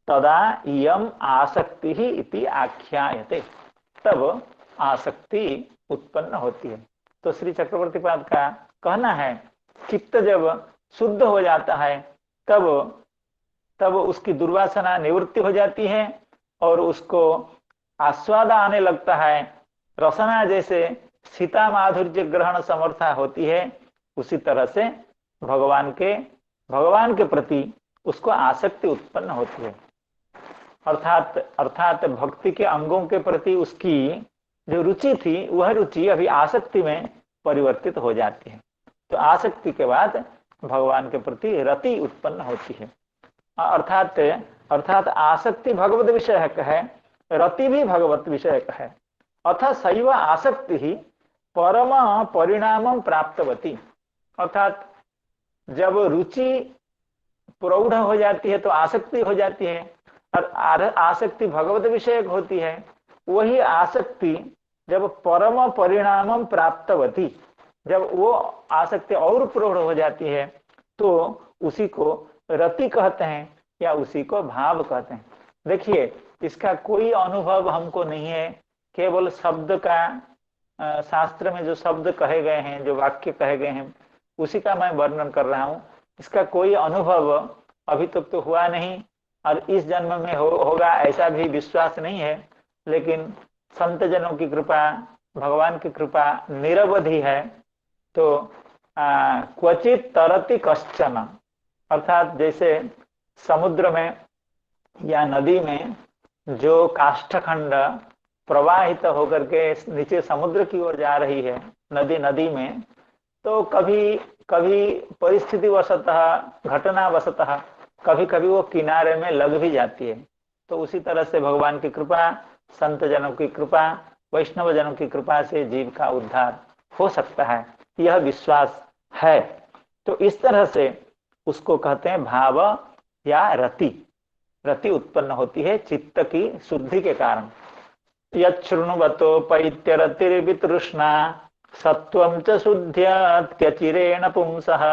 Speaker 1: तदा यम आसक्ति ही इति आख्यायते। तब आसक्ति उत्पन्न होती है। तो श्री चक्रवर्ती पाद का कहना है चित्त जब शुद्ध हो जाता है तब तब उसकी दुर्वासना निवृत्ति हो जाती है और उसको आस्वाद आने लगता है। रसना जैसे सीता माधुर्य ग्रहण समर्था होती है, उसी तरह से भगवान के प्रति उसको आसक्ति उत्पन्न होती है। अर्थात भक्ति के अंगों के प्रति उसकी जो रुचि थी वह रुचि अभी आसक्ति में परिवर्तित हो जाती है। तो आसक्ति के बाद भगवान के प्रति रति उत्पन्न होती है। अर्थात आसक्ति भगवत विषयक है, रति भी भगवत विषयक है। अथ सैव आसक्ति ही परम परिणाम प्राप्तवती। अर्थात जब रुचि प्रौढ़ हो जाती है तो आसक्ति हो जाती है और आसक्ति भगवत विषयक होती है। वही आसक्ति जब परम परिणाम प्राप्तवती, जब वो आसक्ति और प्रौढ़ हो जाती है तो उसी को रति कहते हैं या उसी को भाव कहते हैं। देखिए इसका कोई अनुभव हमको नहीं है, केवल शब्द का शास्त्र में जो शब्द कहे गए हैं, जो वाक्य कहे गए हैं, उसी का मैं वर्णन कर रहा हूँ। इसका कोई अनुभव अभी तक तो हुआ नहीं और इस जन्म में होगा ऐसा भी विश्वास नहीं है। लेकिन संत जनों की कृपा, भगवान की कृपा निरवधि है। तो क्वचित तरति कश्चन, अर्थात जैसे समुद्र में या नदी में जो काष्ठखंड प्रवाहित होकर के नीचे समुद्र की ओर जा रही है नदी में, तो कभी कभी परिस्थिति वशतः, घटना वशतः कभी कभी वो किनारे में लग भी जाती है। तो उसी तरह से भगवान की कृपा, संत जनों की कृपा, वैष्णव जनों की कृपा से जीव का उद्धार हो सकता है, यह विश्वास है। तो इस तरह से उसको कहते हैं भाव या रति। रति उत्पन्न होती है चित्त की शुद्धि के कारण। यच्छृणुवतो पैत्यरतिर्वितृष्णा सत्वं च शुद्ध्यत्यचिरेण पुंसः।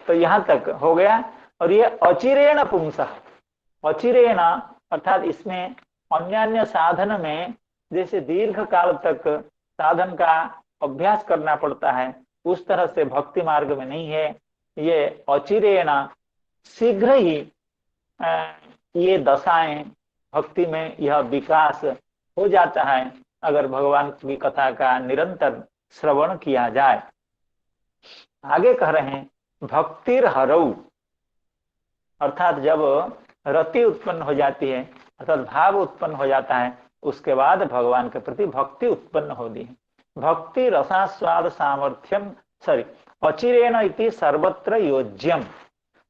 Speaker 1: तो यहाँ तक हो गया। और ये अचिरेण पुंसः, अचिरेण अर्थात इसमें अन्य साधन में जैसे दीर्घ काल तक साधन का अभ्यास करना पड़ता है, उस तरह से भक्ति मार्ग में नहीं है। ये अचिरेण शीघ्र ही ये दशाएं भक्ति में यह विकास हो जाता है अगर भगवान की कथा का निरंतर श्रवण किया जाए। आगे कह रहे हैं भक्तिर हरऊ, अर्थात जब रति उत्पन्न हो जाती है अर्थात भाव उत्पन्न हो जाता है, उसके बाद भगवान के प्रति भक्ति उत्पन्न होती है। भक्ति रसास्वाद सामर्थ्यम अचिरेण इति सर्वत्र योज्यम,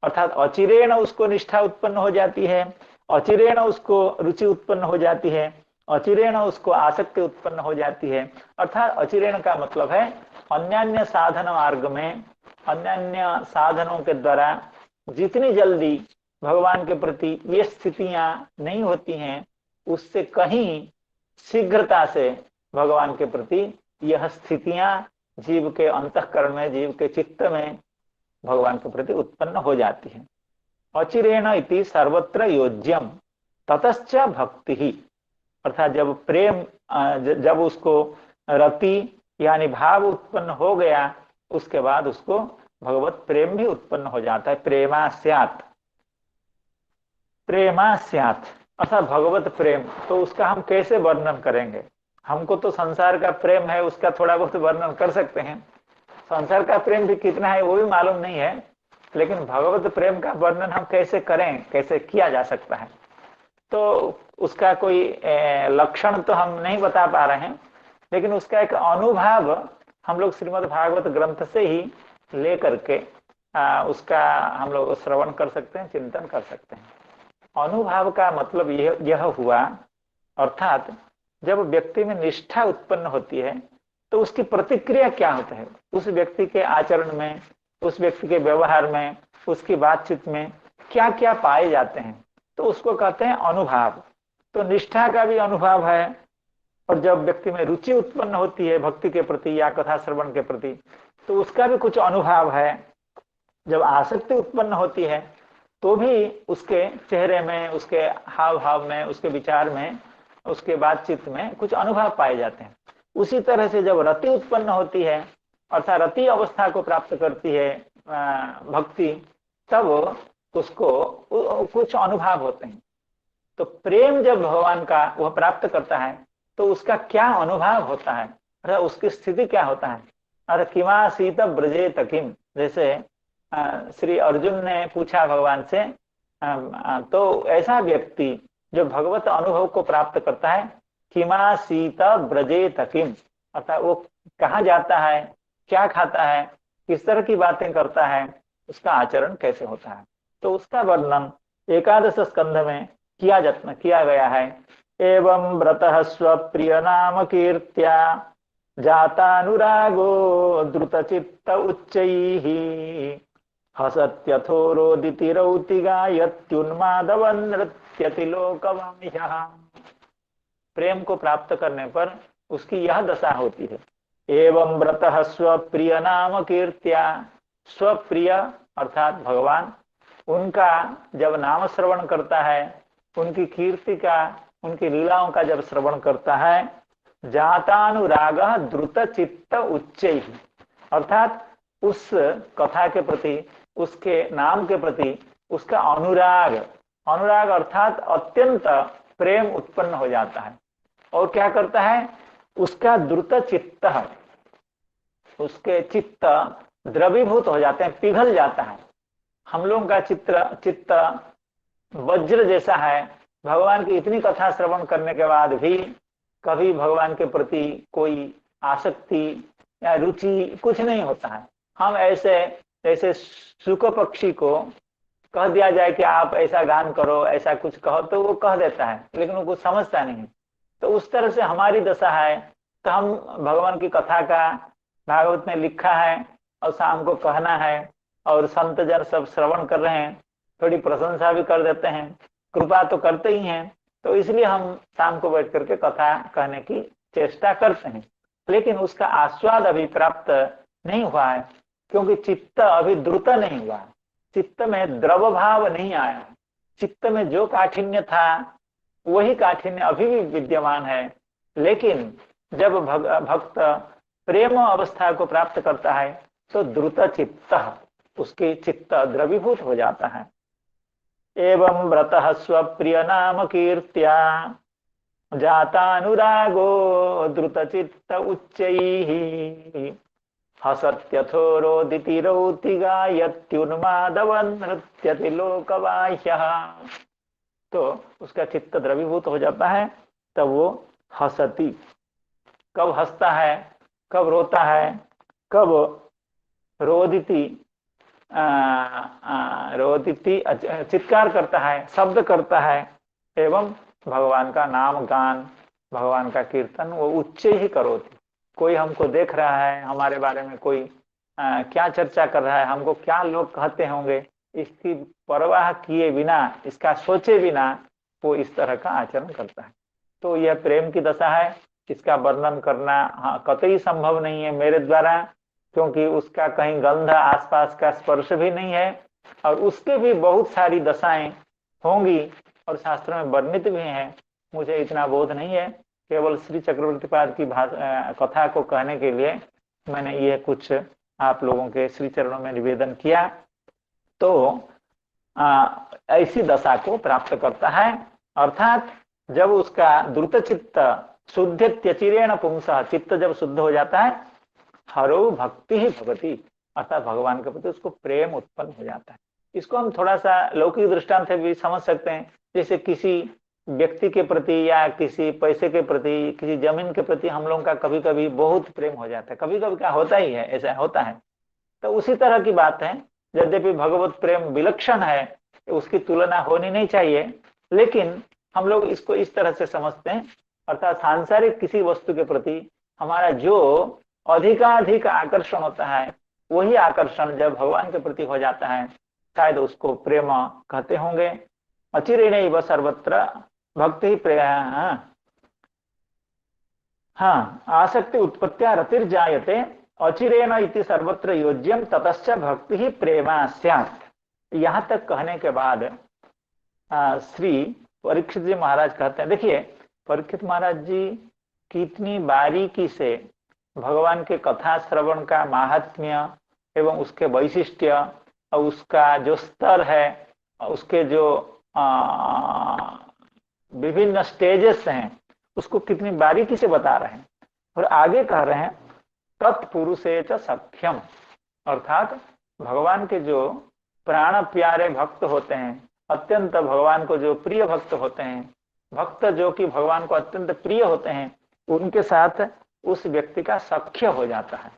Speaker 1: अर्थात अचिरेण उसको निष्ठा उत्पन्न हो जाती है, अचिरेण उसको रुचि उत्पन्न हो जाती है, अचिरेण उसको आसक्ति उत्पन्न हो जाती है। अर्थात अचिरेण का मतलब है अन्य साधन मार्ग में, अन्य साधनों के द्वारा जितनी जल्दी भगवान के प्रति ये स्थितियां नहीं होती हैं, उससे कहीं शीघ्रता से भगवान के प्रति यह स्थितियां जीव के अंतःकरण में, जीव के चित्त में भगवान के प्रति उत्पन्न हो जाती है। अचिरेण इति सर्वत्र योज्यम ततश्च भक्ति ही, अर्थात जब प्रेम, जब उसको रति यानी भाव उत्पन्न हो गया, उसके बाद उसको भगवत प्रेम भी उत्पन्न हो जाता है। प्रेमा स्यात्, प्रेमा स्यात् अर्थात भगवत प्रेम। तो उसका हम कैसे वर्णन करेंगे? हमको तो संसार का प्रेम है, उसका थोड़ा बहुत वर्णन कर सकते हैं। संसार का प्रेम भी कितना है वो भी मालूम नहीं है, लेकिन भगवत प्रेम का वर्णन हम कैसे करें, कैसे किया जा सकता है? तो उसका कोई लक्षण तो हम नहीं बता पा रहे हैं, लेकिन उसका एक अनुभव हम लोग श्रीमद् भागवत ग्रंथ से ही ले करके उसका हम लोग श्रवण कर सकते हैं, चिंतन कर सकते हैं। अनुभव का मतलब यह हुआ, अर्थात जब व्यक्ति में निष्ठा उत्पन्न होती है तो उसकी प्रतिक्रिया क्या होता है, उस व्यक्ति के आचरण में, उस व्यक्ति के व्यवहार में, उसकी बातचीत में क्या क्या पाए जाते हैं, तो उसको कहते हैं अनुभव। तो निष्ठा का भी अनुभव है, और जब व्यक्ति में रुचि उत्पन्न होती है भक्ति के प्रति या कथा श्रवण के प्रति, तो उसका भी कुछ अनुभव है। जब आसक्ति उत्पन्न होती है तो भी उसके चेहरे में, उसके हाव भाव में, उसके विचार में उसके बातचीत में कुछ अनुभव पाए जाते हैं। उसी तरह से जब रति उत्पन्न होती है अर्थात रति अवस्था को प्राप्त करती है भक्ति, तब उसको कुछ अनुभव होते हैं। तो प्रेम जब भगवान का वह प्राप्त करता है तो उसका क्या अनुभव होता है, अर्थात उसकी स्थिति क्या होता है। अरे किमा सीत ब्रजे तकिम, जैसे श्री अर्जुन ने पूछा भगवान से, तो ऐसा व्यक्ति जो भगवत अनुभव को प्राप्त करता है, किमा सीत ब्रजे तकिम, अर्थात वो कहाँ जाता है, क्या खाता है, किस तरह की बातें करता है, उसका आचरण कैसे होता है। तो उसका वर्णन एकादश स्कंध में किया गया है। एवं व्रतः स्वप्रिय नाम कीर्त्या जातानुरागो द्रुतचित्त उच्चैः हसत्यथो रोदिति रौतिगायत्युन्मादवन् नृत्यति लोकवाह्यः। प्रेम को प्राप्त करने पर उसकी यह दशा होती है। एवं व्रतः स्वप्रिय नाम कीर्त्या, स्वप्रिय अर्थात भगवान, उनका जब नाम श्रवण करता है, उनकी कीर्ति का, उनकी लीलाओं का जब श्रवण करता है, जातानुराग द्रुत चित्त उच्चैः, अर्थात उस कथा के प्रति, उसके नाम के प्रति उसका अनुराग, अनुराग अर्थात अत्यंत प्रेम उत्पन्न हो जाता है। और क्या करता है, उसका द्रुत चित्त, उसके चित्त द्रवीभूत हो जाते हैं, पिघल जाता है। हम लोगों का चित्त वज्र जैसा है, भगवान की इतनी कथा श्रवण करने के बाद भी कभी भगवान के प्रति कोई आसक्ति या रुचि कुछ नहीं होता है। हम ऐसे सुख पक्षी को कह दिया जाए कि आप ऐसा गान करो, ऐसा कुछ कहो, तो वो कह देता है, लेकिन वो कुछ समझता नहीं। तो उस तरह से हमारी दशा है। तो हम भगवान की कथा का भागवत में लिखा है और शाम को कहना है, और संत जन सब श्रवण कर रहे हैं, थोड़ी प्रशंसा भी कर देते हैं, कृपा तो करते ही हैं। तो इसलिए हम शाम को बैठ करके कथा कहने की चेष्टा करते हैं, लेकिन उसका आस्वाद अभी प्राप्त नहीं हुआ है, क्योंकि चित्त अभी द्रुत नहीं हुआ, चित्त में द्रव भाव नहीं आया। चित्त में जो काठिन्य था वही काठिन्य अभी भी विद्यमान है, लेकिन जब भक्त प्रेम अवस्था को प्राप्त करता है तो द्रुत चित्त, उसके चित्त द्रवीभूत हो जाता है। एवं व्रतः स्वप्रिय नाम कीर्त्या जातानुरागो द्रुत चित्त उच्चैः हसत्यथो रोदिति रौतिगायत्युन्मादवन् नृत्यति लोकवाह्यः। तो उसका चित्त द्रवीभूत हो जाता है, तब वो हसती, कब हंसता है, कब रोता है, कब रोदिति रोदिति चित्कार करता है, शब्द करता है, एवं भगवान का नाम गान, भगवान का कीर्तन वो उच्च ही करोति। कोई हमको देख रहा है, हमारे बारे में कोई क्या चर्चा कर रहा है, हमको क्या लोग कहते होंगे, इसकी परवाह किए बिना, इसका सोचे बिना वो इस तरह का आचरण करता है। तो यह प्रेम की दशा है। इसका वर्णन करना कतई संभव नहीं है मेरे द्वारा, क्योंकि उसका कहीं गंध आसपास का स्पर्श भी नहीं है, और उसके भी बहुत सारी दशाएं होंगी और शास्त्र में वर्णित भी हैं। मुझे इतना बोध नहीं है, केवल श्री चक्रवर्ती पाद की कथा को कहने के लिए मैंने ये कुछ आप लोगों के श्री चरणों में निवेदन किया। तो ऐसी दशा को प्राप्त करता है, अर्थात जब उसका द्रुत चित्त शुद्ध त्यचिरेण पुंसा, चित्त जब शुद्ध हो जाता है, हरो भक्ति ही भगति, अर्थात भगवान के प्रति उसको प्रेम उत्पन्न हो जाता है। इसको हम थोड़ा सा लौकिक दृष्टांत से भी समझ सकते हैं। जैसे किसी व्यक्ति के प्रति या किसी पैसे के प्रति, किसी जमीन के प्रति हम लोगों का कभी कभी बहुत प्रेम हो जाता है, कभी कभी क्या होता ही है, ऐसा होता है। तो उसी तरह की बात है। यद्यपि भगवत प्रेम विलक्षण है, उसकी तुलना होनी नहीं चाहिए, लेकिन हम लोग इसको इस तरह से समझते हैं, अर्थात सांसारिक किसी वस्तु के प्रति हमारा जो अधिकाधिक आकर्षण होता है, वही आकर्षण जब भगवान के प्रति हो जाता है, शायद उसको प्रेम कहते होंगे। अचिरेणैव सर्वत्र भक्ति प्रेम, हाँ, आसक्ति उत्पत्त्या रतिर्जायते अचिरेण इति सर्वत्र योज्यम ततश्च भक्ति ही प्रेमा स्यात्। यहाँ तक कहने के बाद श्री परीक्षित जी महाराज कहते हैं, देखिए परीक्षित महाराज जी कितनी बारीकी से भगवान के कथा श्रवण का महात्म्य एवं उसके वैशिष्ट्य और उसका जो स्तर है, उसके जो विभिन्न स्टेजेस हैं, उसको कितनी बारीकी से बता रहे हैं। और आगे कह रहे हैं तत्पुरुषे च सख्यम, अर्थात भगवान के जो प्राण प्यारे भक्त होते हैं, अत्यंत भगवान को जो प्रिय भक्त होते हैं, भक्त जो कि भगवान को अत्यंत प्रिय होते हैं, उनके साथ उस व्यक्ति का सख्य हो जाता है।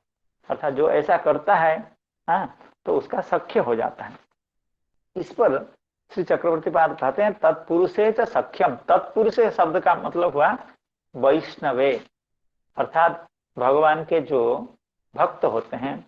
Speaker 1: अर्थात जो ऐसा करता है तो उसका सख्य हो जाता है। इस पर श्री चक्रवर्ती पाद कहते हैं तत्पुरुषे च सख्यम। तत्पुरुषे शब्द का मतलब हुआ वैष्णवे, अर्थात भगवान के जो भक्त होते हैं,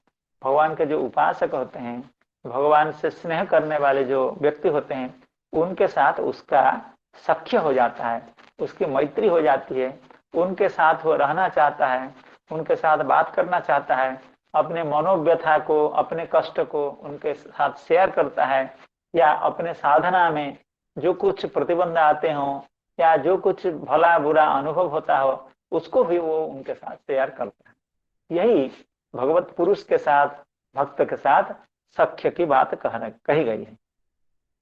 Speaker 1: भगवान के जो उपासक होते हैं, भगवान से स्नेह करने वाले जो व्यक्ति होते हैं, उनके साथ उसका सख्य हो जाता है, उसकी मैत्री हो जाती है, उनके साथ वो रहना चाहता है, उनके साथ बात करना चाहता है, अपने मनोव्यथा को, अपने कष्ट को उनके साथ शेयर करता है, या अपने साधना में जो कुछ प्रतिबंध आते हों या जो कुछ भला बुरा अनुभव होता हो, उसको भी वो उनके साथ शेयर करता है। यही भगवत पुरुष के साथ, भक्त के साथ सख्य की बात कही गई है।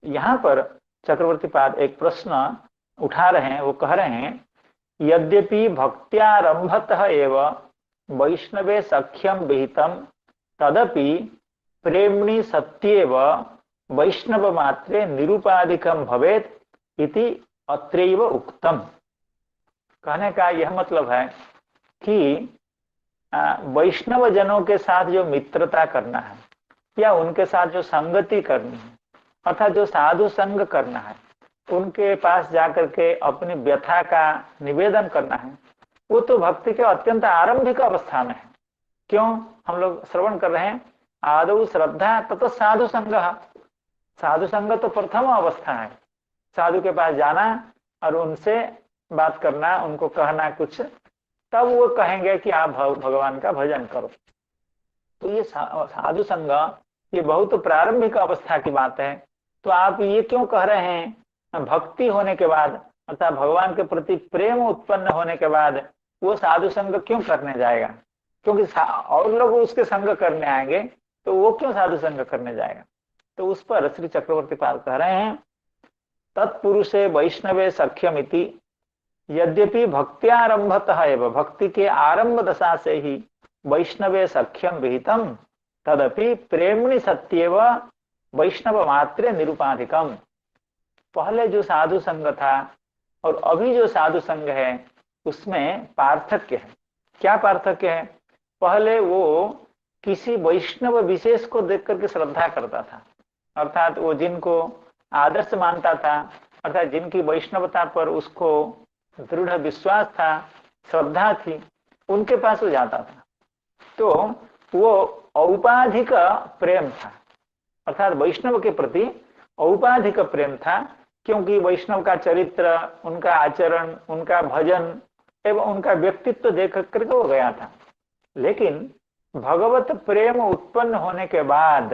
Speaker 1: यहाँ पर चक्रवर्ती पाद एक प्रश्न उठा रहे हैं, वो कह रहे हैं यद्यपि भक्त्यारंभतः एव वैष्णवे सख्यम विहितम तदपि प्रेमणि सत्येव वैष्णव मात्रे निरुपाधिकम भवेत इति अत्रैव उक्तम। कहने का यह मतलब है कि वैष्णव जनों के साथ जो मित्रता करना है या उनके साथ जो संगति करनी है, अर्थात जो साधु संग करना है, उनके पास जाकर के अपनी व्यथा का निवेदन करना है, वो तो भक्ति के अत्यंत आरंभिक अवस्था में है। क्यों? हम लोग श्रवण कर रहे हैं आदौ श्रद्धा तथा साधु संग। साधु संग तो प्रथम अवस्था है, साधु के पास जाना और उनसे बात करना, उनको कहना कुछ, तब वो कहेंगे कि आप भगवान का भजन करो। तो ये साधु संग ये बहुत प्रारंभिक अवस्था की बात है। तो आप ये क्यों कह रहे हैं भक्ति होने के बाद, अर्थात भगवान के प्रति प्रेम उत्पन्न होने के बाद वो साधु संग क्यों करने जाएगा? क्योंकि और लोग उसके संग करने आएंगे, तो वो क्यों साधु संग करने जाएगा? तो उस पर श्री चक्रवर्ती पाल कह रहे हैं तत्पुरुषे वैष्णवे सख्यमिति यद्यपि भक्त्यारंभतः एव, भक्ति के आरंभ दशा से ही वैष्णवे सख्यम विहितम तदपि प्रेमणि सत्येव वैष्णव मात्रे निरुपाधिकम। पहले जो साधु संग था और अभी जो साधु संग है उसमें पार्थक्य है। क्या पार्थक्य है? पहले वो किसी वैष्णव विशेष को देख करके श्रद्धा करता था, अर्थात वो जिनको आदर्श मानता था, अर्थात जिनकी वैष्णवता पर उसको दृढ़ विश्वास था, श्रद्धा थी, उनके पास वो जाता था। तो वो औपाधिक प्रेम था, अर्थात वैष्णव के प्रति औपाधिक प्रेम था, क्योंकि वैष्णव का चरित्र, उनका आचरण, उनका भजन एवं उनका व्यक्तित्व देख करके वो गया था। लेकिन भगवत प्रेम उत्पन्न होने के बाद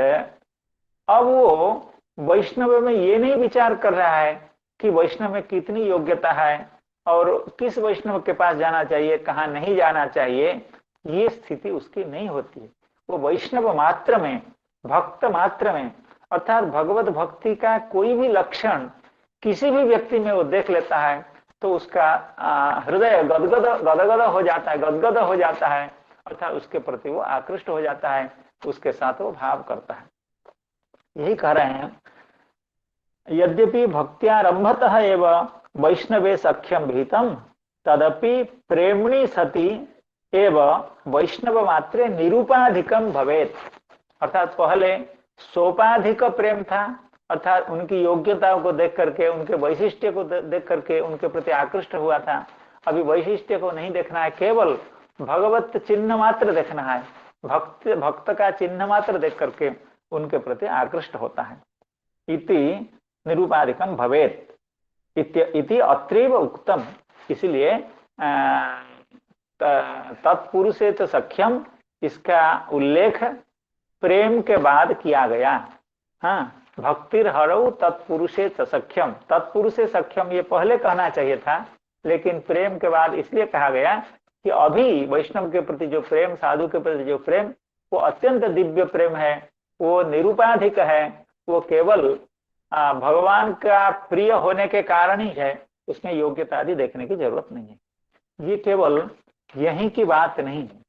Speaker 1: अब वो वैष्णव में ये नहीं विचार कर रहा है कि वैष्णव में कितनी योग्यता है और किस वैष्णव के पास जाना चाहिए, कहाँ नहीं जाना चाहिए, ये स्थिति उसकी नहीं होती है। वो वैष्णव मात्र में, भक्त मात्र में, अर्थात भगवत भक्ति का कोई भी लक्षण किसी भी व्यक्ति में वो देख लेता है तो उसका हृदय गदगद हो जाता है, गदगद हो जाता है, अर्थात उसके प्रति वो आकृष्ट हो जाता है, उसके साथ वो भाव करता है। यही कह रहे हैं यद्यपि भक्त्यारंभतः एव वैष्णवे सख्यम विहितम तदपि प्रेमणि सति एव वैष्णव मात्रे निरूपाधिकम भवेत। अर्थात पहले सोपाधिक प्रेम था, अर्थात उनकी योग्यताओं को देख करके, उनके वैशिष्ट्य को देख करके उनके प्रति आकृष्ट हुआ था। अभी वैशिष्ट्य को नहीं देखना है, केवल भगवत चिन्ह मात्र देखना है, भक्त का चिन्ह मात्र देख करके उनके प्रति आकृष्ट होता है। इति निरूपाधिकम भवेत इति अत्रैव उक्तम। इसलिए तत्पुरुषे तो सख्यम, इसका उल्लेख प्रेम के बाद किया गया। हाँ, भक्तिर हरऊ तत्पुरुषे च सख्यम, तत्पुरुषे सख्यम ये पहले कहना चाहिए था, लेकिन प्रेम के बाद इसलिए कहा गया कि अभी वैष्णव के प्रति जो प्रेम, साधु के प्रति जो प्रेम, वो अत्यंत दिव्य प्रेम है, वो निरुपाधिक है, वो केवल भगवान का प्रिय होने के कारण ही है, उसमें योग्यता आदि देखने की जरूरत नहीं है। ये केवल यहीं की बात नहीं है।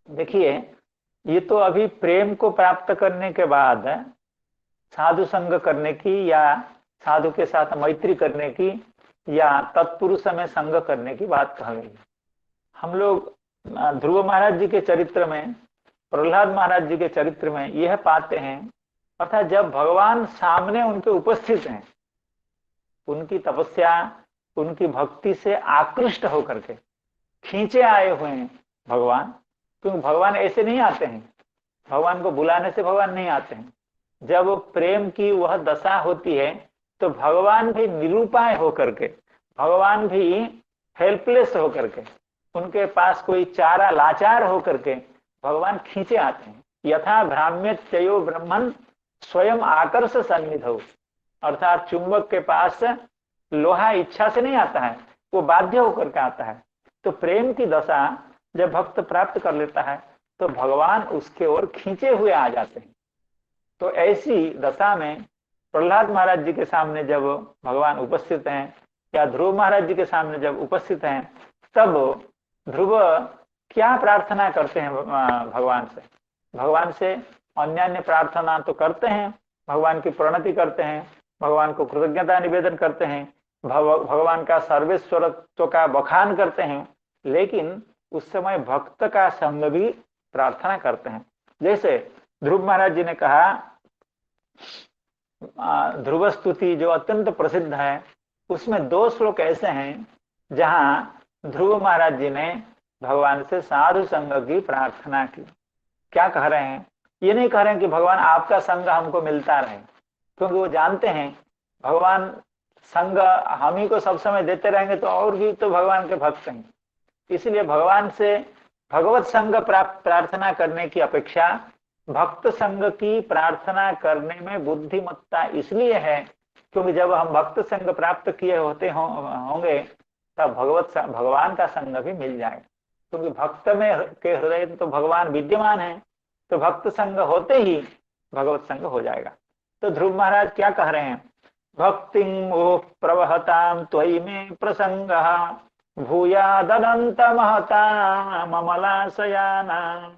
Speaker 1: देखिए, ये तो अभी प्रेम को प्राप्त करने के बाद साधु संग करने की या साधु के साथ मैत्री करने की या तत्पुरुष में संग करने की बात कह गई। हम लोग ध्रुव महाराज जी के चरित्र में, प्रहलाद महाराज जी के चरित्र में यह पाते हैं, अर्थात जब भगवान सामने उनके उपस्थित हैं, उनकी तपस्या, उनकी भक्ति से आकृष्ट होकर के खींचे आए हुए हैं भगवान। क्योंकि भगवान ऐसे नहीं आते हैं, भगवान को बुलाने से भगवान नहीं आते हैं। जब प्रेम की वह दशा होती है तो भगवान भी निरुपाय होकर के, भगवान भी हेल्पलेस होकर के, उनके पास कोई चारा लाचार होकर के भगवान खींचे आते हैं। यथा भ्राम्यत्ययो ब्रह्मन स्वयं आकर्ष सन्निधौ, अर्थात चुंबक के पास लोहा इच्छा से नहीं आता है, वो बाध्य होकर के आता है। तो प्रेम की दशा जब भक्त प्राप्त कर लेता है तो भगवान उसके ओर खींचे हुए आ जाते हैं। तो ऐसी दशा में प्रहलाद महाराज जी के सामने जब भगवान उपस्थित हैं या ध्रुव महाराज जी के सामने जब उपस्थित हैं, तब ध्रुव क्या प्रार्थना करते हैं भगवान से? भगवान से अन्य प्रार्थना तो करते हैं, भगवान की प्रणति करते हैं, भगवान को कृतज्ञता निवेदन करते हैं, भगवान का सर्वेश्वरत्व का बखान करते हैं, लेकिन उस समय भक्त का संग भी प्रार्थना करते हैं। जैसे ध्रुव महाराज जी ने कहा, ध्रुव स्तुति जो अत्यंत प्रसिद्ध है, उसमें 2 श्लोक ऐसे हैं जहां ध्रुव महाराज जी ने भगवान से साधु संग की प्रार्थना की। क्या कह रहे हैं? ये नहीं कह रहे हैं कि भगवान आपका संग हमको मिलता रहे, क्योंकि वो जानते हैं भगवान संग हम ही को सब समय देते रहेंगे तो और भी तो भगवान के भक्त हैं। इसलिए भगवान से भगवत संग प्रार्थना करने की अपेक्षा भक्त संग की प्रार्थना करने में बुद्धिमत्ता इसलिए है क्योंकि जब हम भक्त संग प्राप्त किए होंगे तब भगवान का संग भी मिल जाएगा। क्योंकि भक्त में के हृदय तो भगवान विद्यमान है, तो भक्त संग होते ही भगवत संग हो जाएगा। तो ध्रुव महाराज क्या कह रहे हैं? भक्तिं मोह प्रवहतां त्वयि में प्रसंगः भूयादनंत महता ममलाशयानां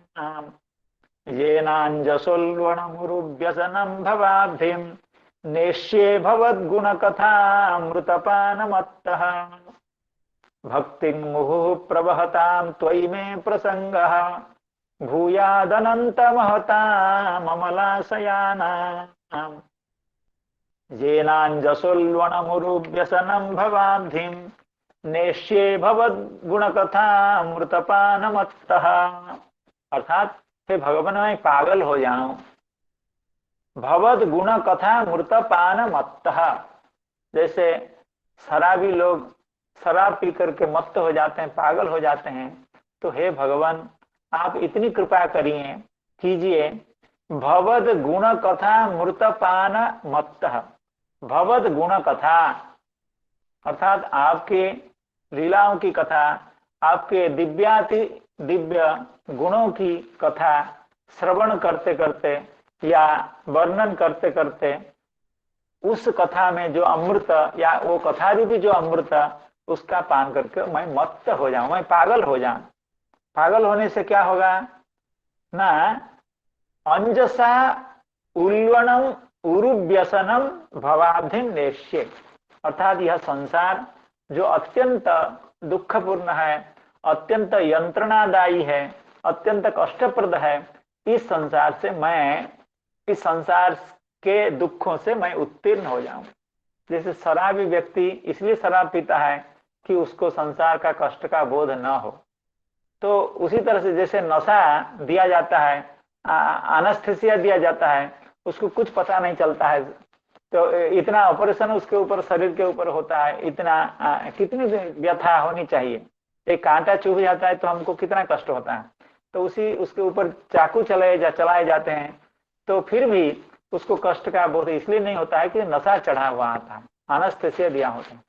Speaker 1: येनाञ्जसोल्वणमुरुव्यसनं भवाब्धिं नेष्ये भवद्गुणकथामृतपानमत्तः भक्तिं मुहुः प्रवहतां त्वयि मे प्रसंगः भूयादनंत महता ममलाशयानां येनाञ्जसोल्वणमुरुव्यसनं भवाब्धिं नेष्ये भवद्गुणकथामृतपानमत्तः। अर्थात हे भगवान मैं पागल हो जाऊं, भवद गुण कथा मृतपान मत्तः। जैसे शराबी लोग शराब पी करके मत्त हो जाते हैं, पागल हो जाते हैं, तो हे भगवान आप इतनी कृपा कीजिए भवद गुण कथा मृतपान मत्तः। भवद गुण कथा अर्थात आपके लीलाओं की कथा, आपके दिव्य गुणों की कथा श्रवण करते करते या वर्णन करते करते उस कथा में जो अमृत या वो कथा रूपी जो अमृत उसका पान करके मैं मत्त हो जाऊं, मैं पागल हो जाऊं। पागल होने से क्या होगा ना? अंजसा उल्वणम उरुव्यसनम भवाब्धिम नेष्ये। अर्थात यह संसार जो अत्यंत दुखपूर्ण है, अत्यंत यंत्रणादायी है, अत्यंत कष्टप्रद है, इस संसार के दुखों से मैं उत्तीर्ण हो जाऊं। जैसे शराबी व्यक्ति इसलिए शराब पीता है कि उसको संसार का कष्ट का बोध न हो, तो उसी तरह से जैसे नशा दिया जाता है, एनेस्थीसिया दिया जाता है, उसको कुछ पता नहीं चलता है, तो इतना ऑपरेशन उसके ऊपर शरीर के ऊपर होता है, इतना कितनी व्यथा होनी चाहिए। एक कांटा चुभ जाता है तो हमको कितना कष्ट होता है, तो उसके ऊपर चाकू चलाए जाते हैं, तो फिर भी उसको कष्ट का बोध इसलिए नहीं होता है कि नशा चढ़ा हुआ आता है, एनेस्थीसिया दिया होता है।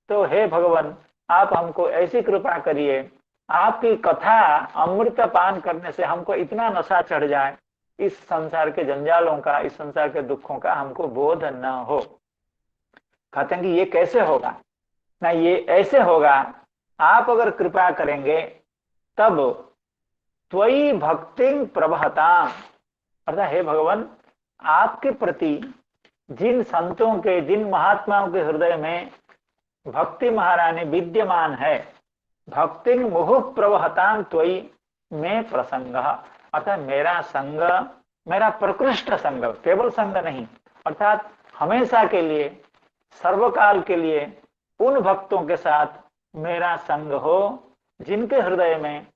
Speaker 1: तो हे भगवान आप हमको ऐसी कृपा करिए, आपकी कथा अमृत पान करने से हमको इतना नशा चढ़ जाए, इस संसार के जंजालों का, इस संसार के दुखों का हमको बोध न हो। कहते हैं कि ये कैसे होगा? ना, ये ऐसे होगा, आप अगर कृपा करेंगे तब त्वयि भक्ति प्रवहता, अर्थात हे भगवान, आपके प्रति जिन संतों के, जिन महात्माओं के हृदय में भक्ति महारानी विद्यमान है, भक्ति मुहुः प्रवहतां त्वयि में प्रसंग, अर्थात मेरा संग, मेरा प्रकृष्ट संग, केवल संग नहीं, अर्थात हमेशा के लिए, सर्वकाल के लिए उन भक्तों के साथ मेरा संग हो जिनके हृदय में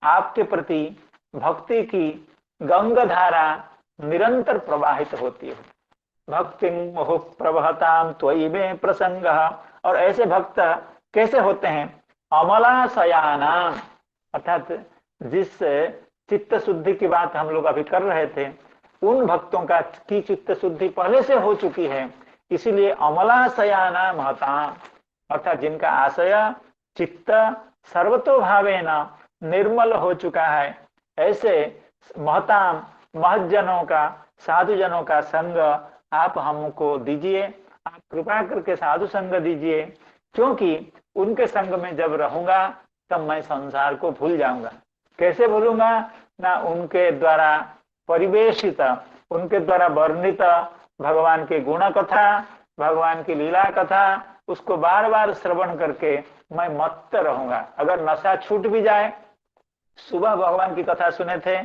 Speaker 1: आपके प्रति भक्ति की गंगाधारा निरंतर प्रवाहित होती है। भक्ति मुहुः प्रवहतां त्वयि में प्रसंग, और ऐसे भक्त कैसे होते हैं? अमलाशयानाम, अर्थात जिस चित्त शुद्धि की बात हम लोग अभी कर रहे थे, उन भक्तों का की चित्त शुद्धि पहले से हो चुकी है, इसीलिए अमलाशयानाम महताम, अर्थात जिनका आशय चित्त सर्वतोभावेन निर्मल हो चुका है, ऐसे महताम महजनों का, साधुजनों का संग आप हमको दीजिए, आप कृपा करके साधु संग दीजिए, क्योंकि उनके संग में जब रहूंगा तब मैं संसार को भूल जाऊंगा। कैसे भूलूंगा? ना, उनके द्वारा परिवेशित, उनके द्वारा वर्णित भगवान की गुण कथा, भगवान की लीला कथा, उसको बार बार श्रवण करके मैं मत्त रहूंगा। अगर नशा छूट भी जाए, सुबह भगवान की कथा सुने थे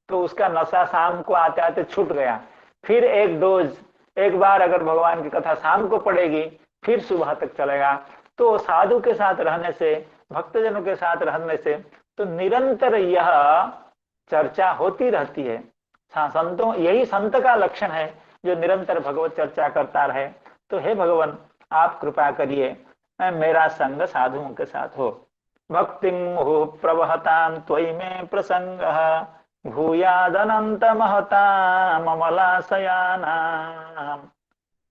Speaker 1: तो उसका नशा शाम को आते आते छूट गया, फिर एक डोज, एक बार अगर भगवान की कथा शाम को पड़ेगी फिर सुबह तक चलेगा। तो साधु के साथ रहने से, भक्तजनों के साथ रहने से तो निरंतर यह चर्चा होती रहती है। संतों, यही संत का लक्षण है जो निरंतर भगवत चर्चा करता रहे। तो हे भगवान, आप कृपा करिए मेरा संग साधुओं के साथ हो। भक्ति मुहुः प्रवहतां त्वयि में प्रसंग, भूयादनंत महतां अमलाशयानां,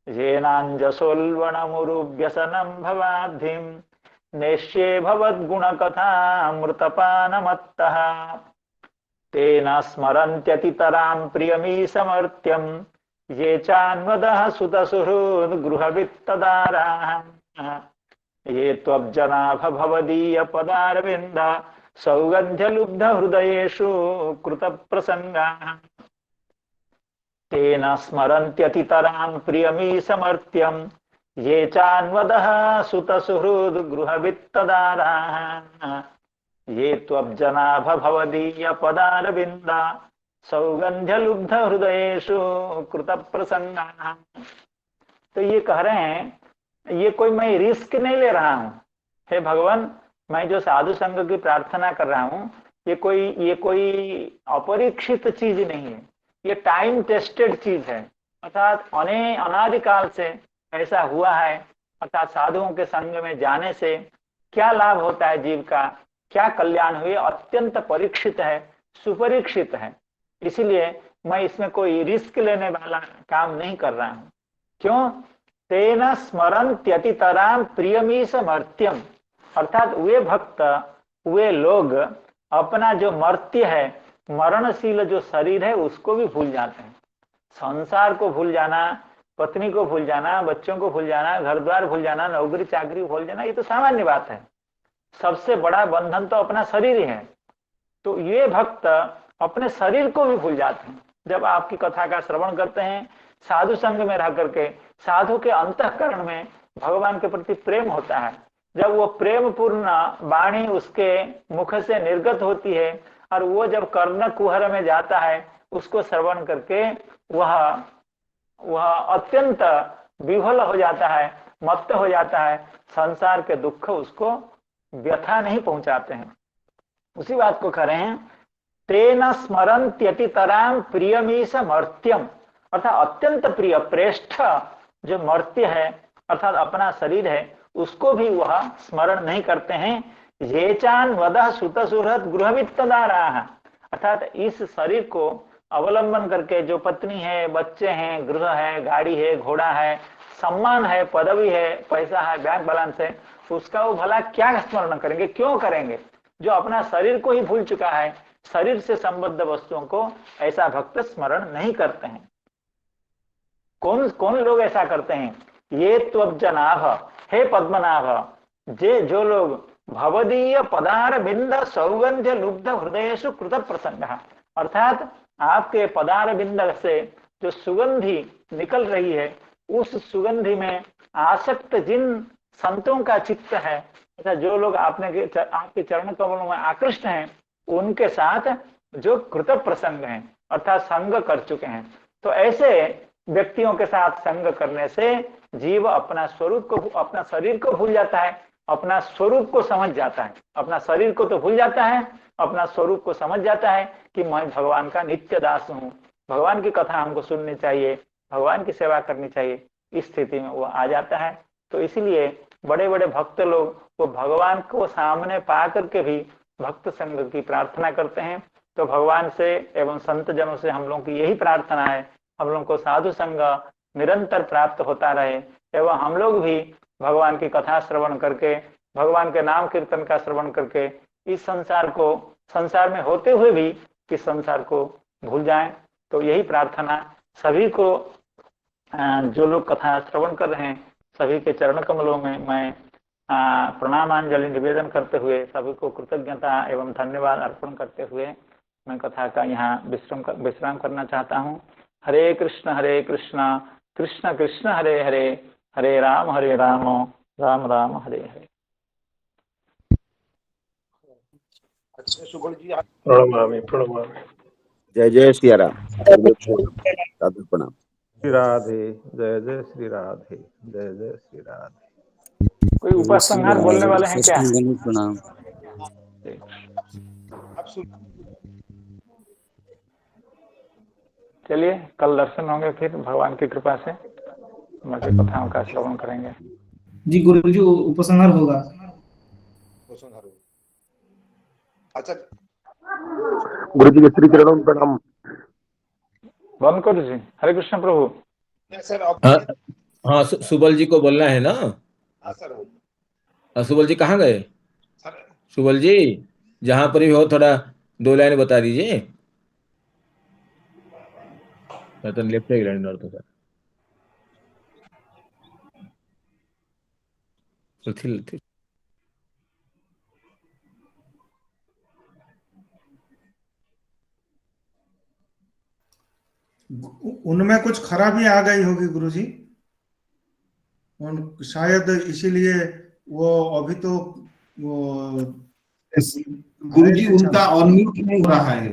Speaker 1: येनाञ्जसोल्बणमुरुव्यसनं भवाब्धिं, नेष्ये भवद्गुणकथामृतपानमत्तः, तेन स्मरन्त्यतितरां प्रियमीशमर्त्यं, ये चान्वदः सुतसुहृद् गृहवित्तदाराः, ये त्वब्जनाभ भवदीय पदारविन्द, सौगन्ध्यलुब्ध हृदयेषु कृतप्रसंगाः, तेन स्मरन्त्यतितरां प्रियमीशमर्त्यं, ये चान्वदः सुतसुहृद् गृहवित्तदाराः, ये त्वब्जनाभ भवदीय पदारविन्द, सौगन्ध्यलुब्ध हृदयेषु कृतप्रसंगाः। तो ये कह रहे हैं, ये कोई मैं रिस्क नहीं ले रहा हूं। हे भगवान, मैं जो साधु संग की प्रार्थना कर रहा हूं, ये कोई अपरीक्षित चीज नहीं है, ये टाइम टेस्टेड चीज है। अर्थात अनादिकाल से ऐसा हुआ है। अर्थात साधुओं के संग में जाने से क्या लाभ होता है, जीव का क्या कल्याण हुए, अत्यंत परीक्षित है, सुपरीक्षित है। इसीलिए मैं इसमें कोई रिस्क लेने वाला काम नहीं कर रहा हूं। क्यों? तेन स्मरन्त्यतितरां प्रियमीश मर्त्यम, अर्थात वे भक्त, वे लोग अपना जो मर्त्य है, मरणशील जो शरीर है, उसको भी भूल जाते हैं। संसार को भूल जाना, पत्नी को भूल जाना, बच्चों को भूल जाना, घर द्वार भूल जाना, नौकरी चाकरी भूल जाना, ये तो सामान्य बात है। सबसे बड़ा बंधन तो अपना शरीर ही है। तो ये भक्त अपने शरीर को भी भूल जाते हैं। जब आपकी कथा का श्रवण करते हैं, साधु संग में रह करके साधु के अंतःकरण में भगवान के प्रति प्रेम होता है। जब वो प्रेम पूर्ण वाणी उसके मुख से निर्गत होती है और वो जब कर्ण कुहर में जाता है, उसको श्रवण करके वह अत्यंत विह्वल हो जाता है, मत्त हो जाता है। संसार के दुख उसको व्यथा नहीं पहुंचाते हैं। उसी बात को कह रहे हैं, तेन स्मरन्त्यतितरां प्रियमीश मर्त्यम, अर्थात अत्यंत प्रिय, श्रेष्ठ जो मर्त्य है, अर्थात अपना शरीर है, उसको भी वह स्मरण नहीं करते हैं। ये चान वदह सुत सुहृद गृहवित्तदाराः, अर्थात इस शरीर को अवलंबन करके जो पत्नी है, बच्चे हैं, गृह है, गाड़ी है, घोड़ा है, सम्मान है, पदवी है, पैसा है, बैंक बैलेंस है, उसका वो भला क्या स्मरण करेंगे, क्यों करेंगे? जो अपना शरीर को ही भूल चुका है, शरीर से संबद्ध वस्तुओं को ऐसा भक्त स्मरण नहीं करते हैं। कौन कौन लोग ऐसा करते हैं? ये त्वब्जनाभ, हे पद्मनाभ, जो लोग भवदीय पदार बिंद सौगंध्य लुब्ध हृदयेषु कृत प्रसंग, अर्थात आपके पदार बिंद से जो सुगंधी निकल रही है, उस सुगंधी में आसक्त जिन संतों का चित्त है, ऐसा जो लोग आपके चरण कमलों में आकृष्ट हैं, उनके साथ जो कृत प्रसंग हैं, अर्थात संग कर चुके हैं। तो ऐसे व्यक्तियों के साथ संग करने से जीव अपना स्वरूप को, अपना शरीर को भूल जाता है, अपना स्वरूप को समझ जाता है। अपना शरीर को तो भूल जाता है, अपना स्वरूप को समझ जाता है कि मैं भगवान का नित्य दास हूँ, भगवान की कथा हमको सुननी चाहिए, भगवान की सेवा करनी चाहिए। इस स्थिति में वो आ जाता है। तो इसलिए बड़े बड़े भक्त लोग वो भगवान को सामने पा करके भी भक्त संग की प्रार्थना करते हैं। तो भगवान से एवं संत जनों से हम लोगों की यही प्रार्थना है, हम लोगों को साधु संग निरंतर प्राप्त होता रहे एवं हम लोग भी भगवान की कथा श्रवण करके, भगवान के नाम कीर्तन का श्रवण करके इस संसार में होते हुए भी इस संसार को भूल जाएं। तो यही प्रार्थना सभी को, जो लोग कथा श्रवण कर रहे हैं, सभी के चरण कमलों में मैं प्रणामांजलि निवेदन करते हुए, सभी को कृतज्ञता एवं धन्यवाद अर्पण करते हुए मैं कथा का यहाँ विश्राम करना चाहता हूँ। हरे कृष्ण कृष्ण कृष्ण हरे हरे, हरे राम राम राम हरे हरे।
Speaker 3: अच्छा सुबल जी,
Speaker 2: प्रणाम।
Speaker 5: जय जय श्री राम। साधु प्रणाम।
Speaker 2: श्री राधे, जय जय श्री राधे, जय जय श्री राधे।
Speaker 1: कोई उपसंहार बोलने वाले हैं क्या?
Speaker 4: प्रणाम।
Speaker 1: चलिए, कल दर्शन होंगे फिर भगवान की कृपा से, बाकी कथाओं का श्रवण करेंगे।
Speaker 6: जी गुरु जी, उपसंहार होगा।
Speaker 3: अच्छा
Speaker 5: गुरु जी के श्री चरणों में प्रणाम।
Speaker 1: बंद करो जी। हरे कृष्ण प्रभु।
Speaker 3: सर
Speaker 7: हाँ, सुबल जी को बोलना है ना?
Speaker 3: सर
Speaker 7: सुबल जी कहाँ गए? सुबल जी जहां पर भी हो थोड़ा 2 लाइन बता दीजिए। लेफ्ट सर
Speaker 6: उनमें कुछ खराबी आ गई होगी गुरुजी, शायद इसीलिए वो अभी तो वो
Speaker 2: गुरुजी उनका अनम्यूट नहीं हो रहा है।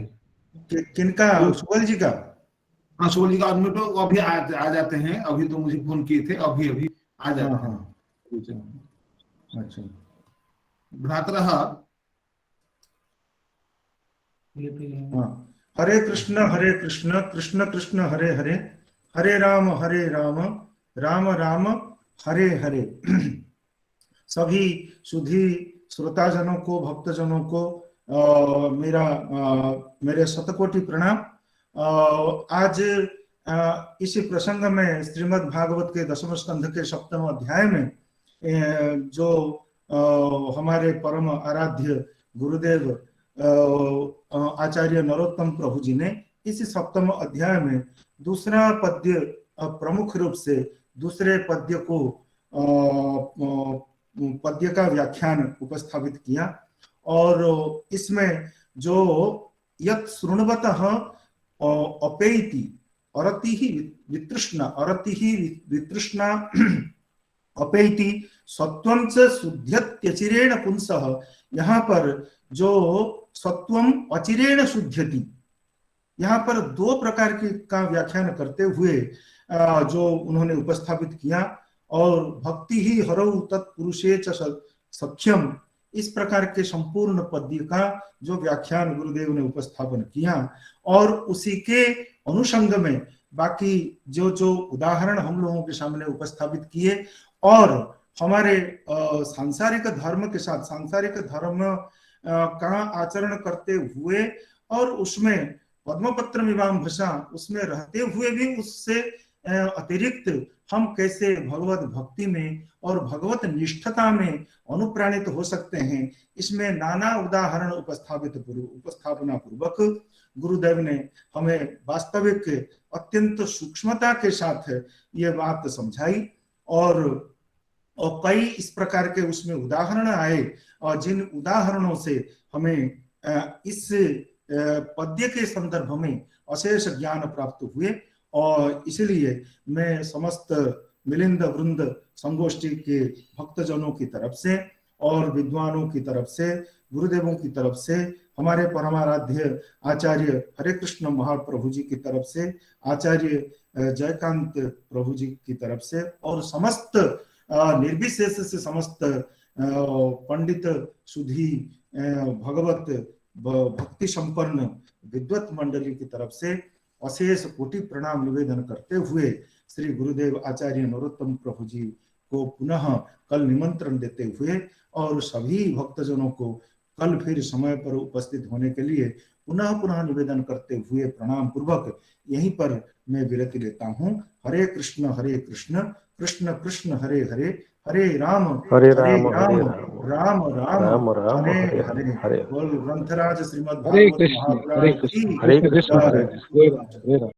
Speaker 6: किनका? सुबल जी का?
Speaker 2: हाँ, सुबल जी का अनम्यूट अभी आ जाते हैं। अभी तो मुझे फोन किए थे, अभी आ जाते हैं।
Speaker 6: हाँ, अच्छा।
Speaker 2: भ्रातरः
Speaker 6: हरे कृष्ण कृष्ण कृष्ण हरे हरे, हरे राम राम राम हरे हरे। सभी सुधी श्रोताजनों को, भक्तजनों को मेरे शतकोटि प्रणाम। आज इसी प्रसंग में श्रीमद् भागवत के 10वें स्कंध के 7वें अध्याय में जो हमारे परम आराध्य गुरुदेव आचार्य नरोत्तम प्रभु जी ने इस 7वें अध्याय में दूसरा पद्य प्रमुख रूप से दूसरे पद्य को पद्य का व्याख्यान उपस्थापित किया। और इसमें जो यत् शृण्वतः अपेति अरतिः वितृष्णा अपेति सत्वं च शुद्ध्यत्यचिरेण पुंसः, यहाँ पर जो सत्वम अचिरेण शुद्ध्यति, यहाँ पर 2 प्रकार का व्याख्यान करते हुए जो उन्होंने उपस्थापित किया। और भक्ति ही हरौ तत्पुरुषे च सख्यम, इस प्रकार के संपूर्ण पद्य का जो व्याख्यान गुरुदेव ने उपस्थापन किया, और उसी के अनुषंग में बाकी जो उदाहरण हम लोगों के सामने उपस्थापित किए, और हमारे सांसारिक धर्म के साथ सांसारिक धर्म का आचरण करते हुए और उसमें पद्मपत्र मीमांसा उसमें रहते हुए भी उससे अतिरिक्त हम कैसे भगवत भक्ति में और भगवत निष्ठता में अनुप्राणित हो सकते हैं, इसमें नाना उदाहरण उपस्थापना पूर्वक गुरुदेव ने हमें वास्तविक अत्यंत सूक्ष्मता के साथ ये बात समझाई। और कई इस प्रकार के उसमें उदाहरण आए, और जिन उदाहरणों से हमें इस पद्य के संदर्भ में अशेष ज्ञान प्राप्त हुए। और इसलिए मैं समस्त मिलिंद वृंद संगोष्ठी के भक्तजनों की तरफ से और विद्वानों की तरफ से, गुरुदेवों की तरफ से, हमारे परमाराध्य आचार्य हरे कृष्ण महाप्रभु जी की तरफ से, आचार्य जयकांत प्रभु जी की तरफ से, और समस्त निर्विशेष से समस्त पंडित सुधी भगवत भक्ति संपन्न विद्वत मंडली की तरफ से अशेष कोटि प्रणाम निवेदन करते हुए श्री गुरुदेव आचार्य नरोत्तम प्रभु जी को पुनः कल निमंत्रण देते हुए और सभी भक्तजनों को कल फिर समय पर उपस्थित होने के लिए पुनः निवेदन करते हुए प्रणाम पूर्वक यहीं पर मैं विरति लेता हूँ। हरे कृष्ण कृष्ण कृष्ण हरे हरे, हरे राम राम राम हरे हरे। बोल ग्रंथराज श्रीमद् भागवत महापुराण की
Speaker 8: हरे कृष्ण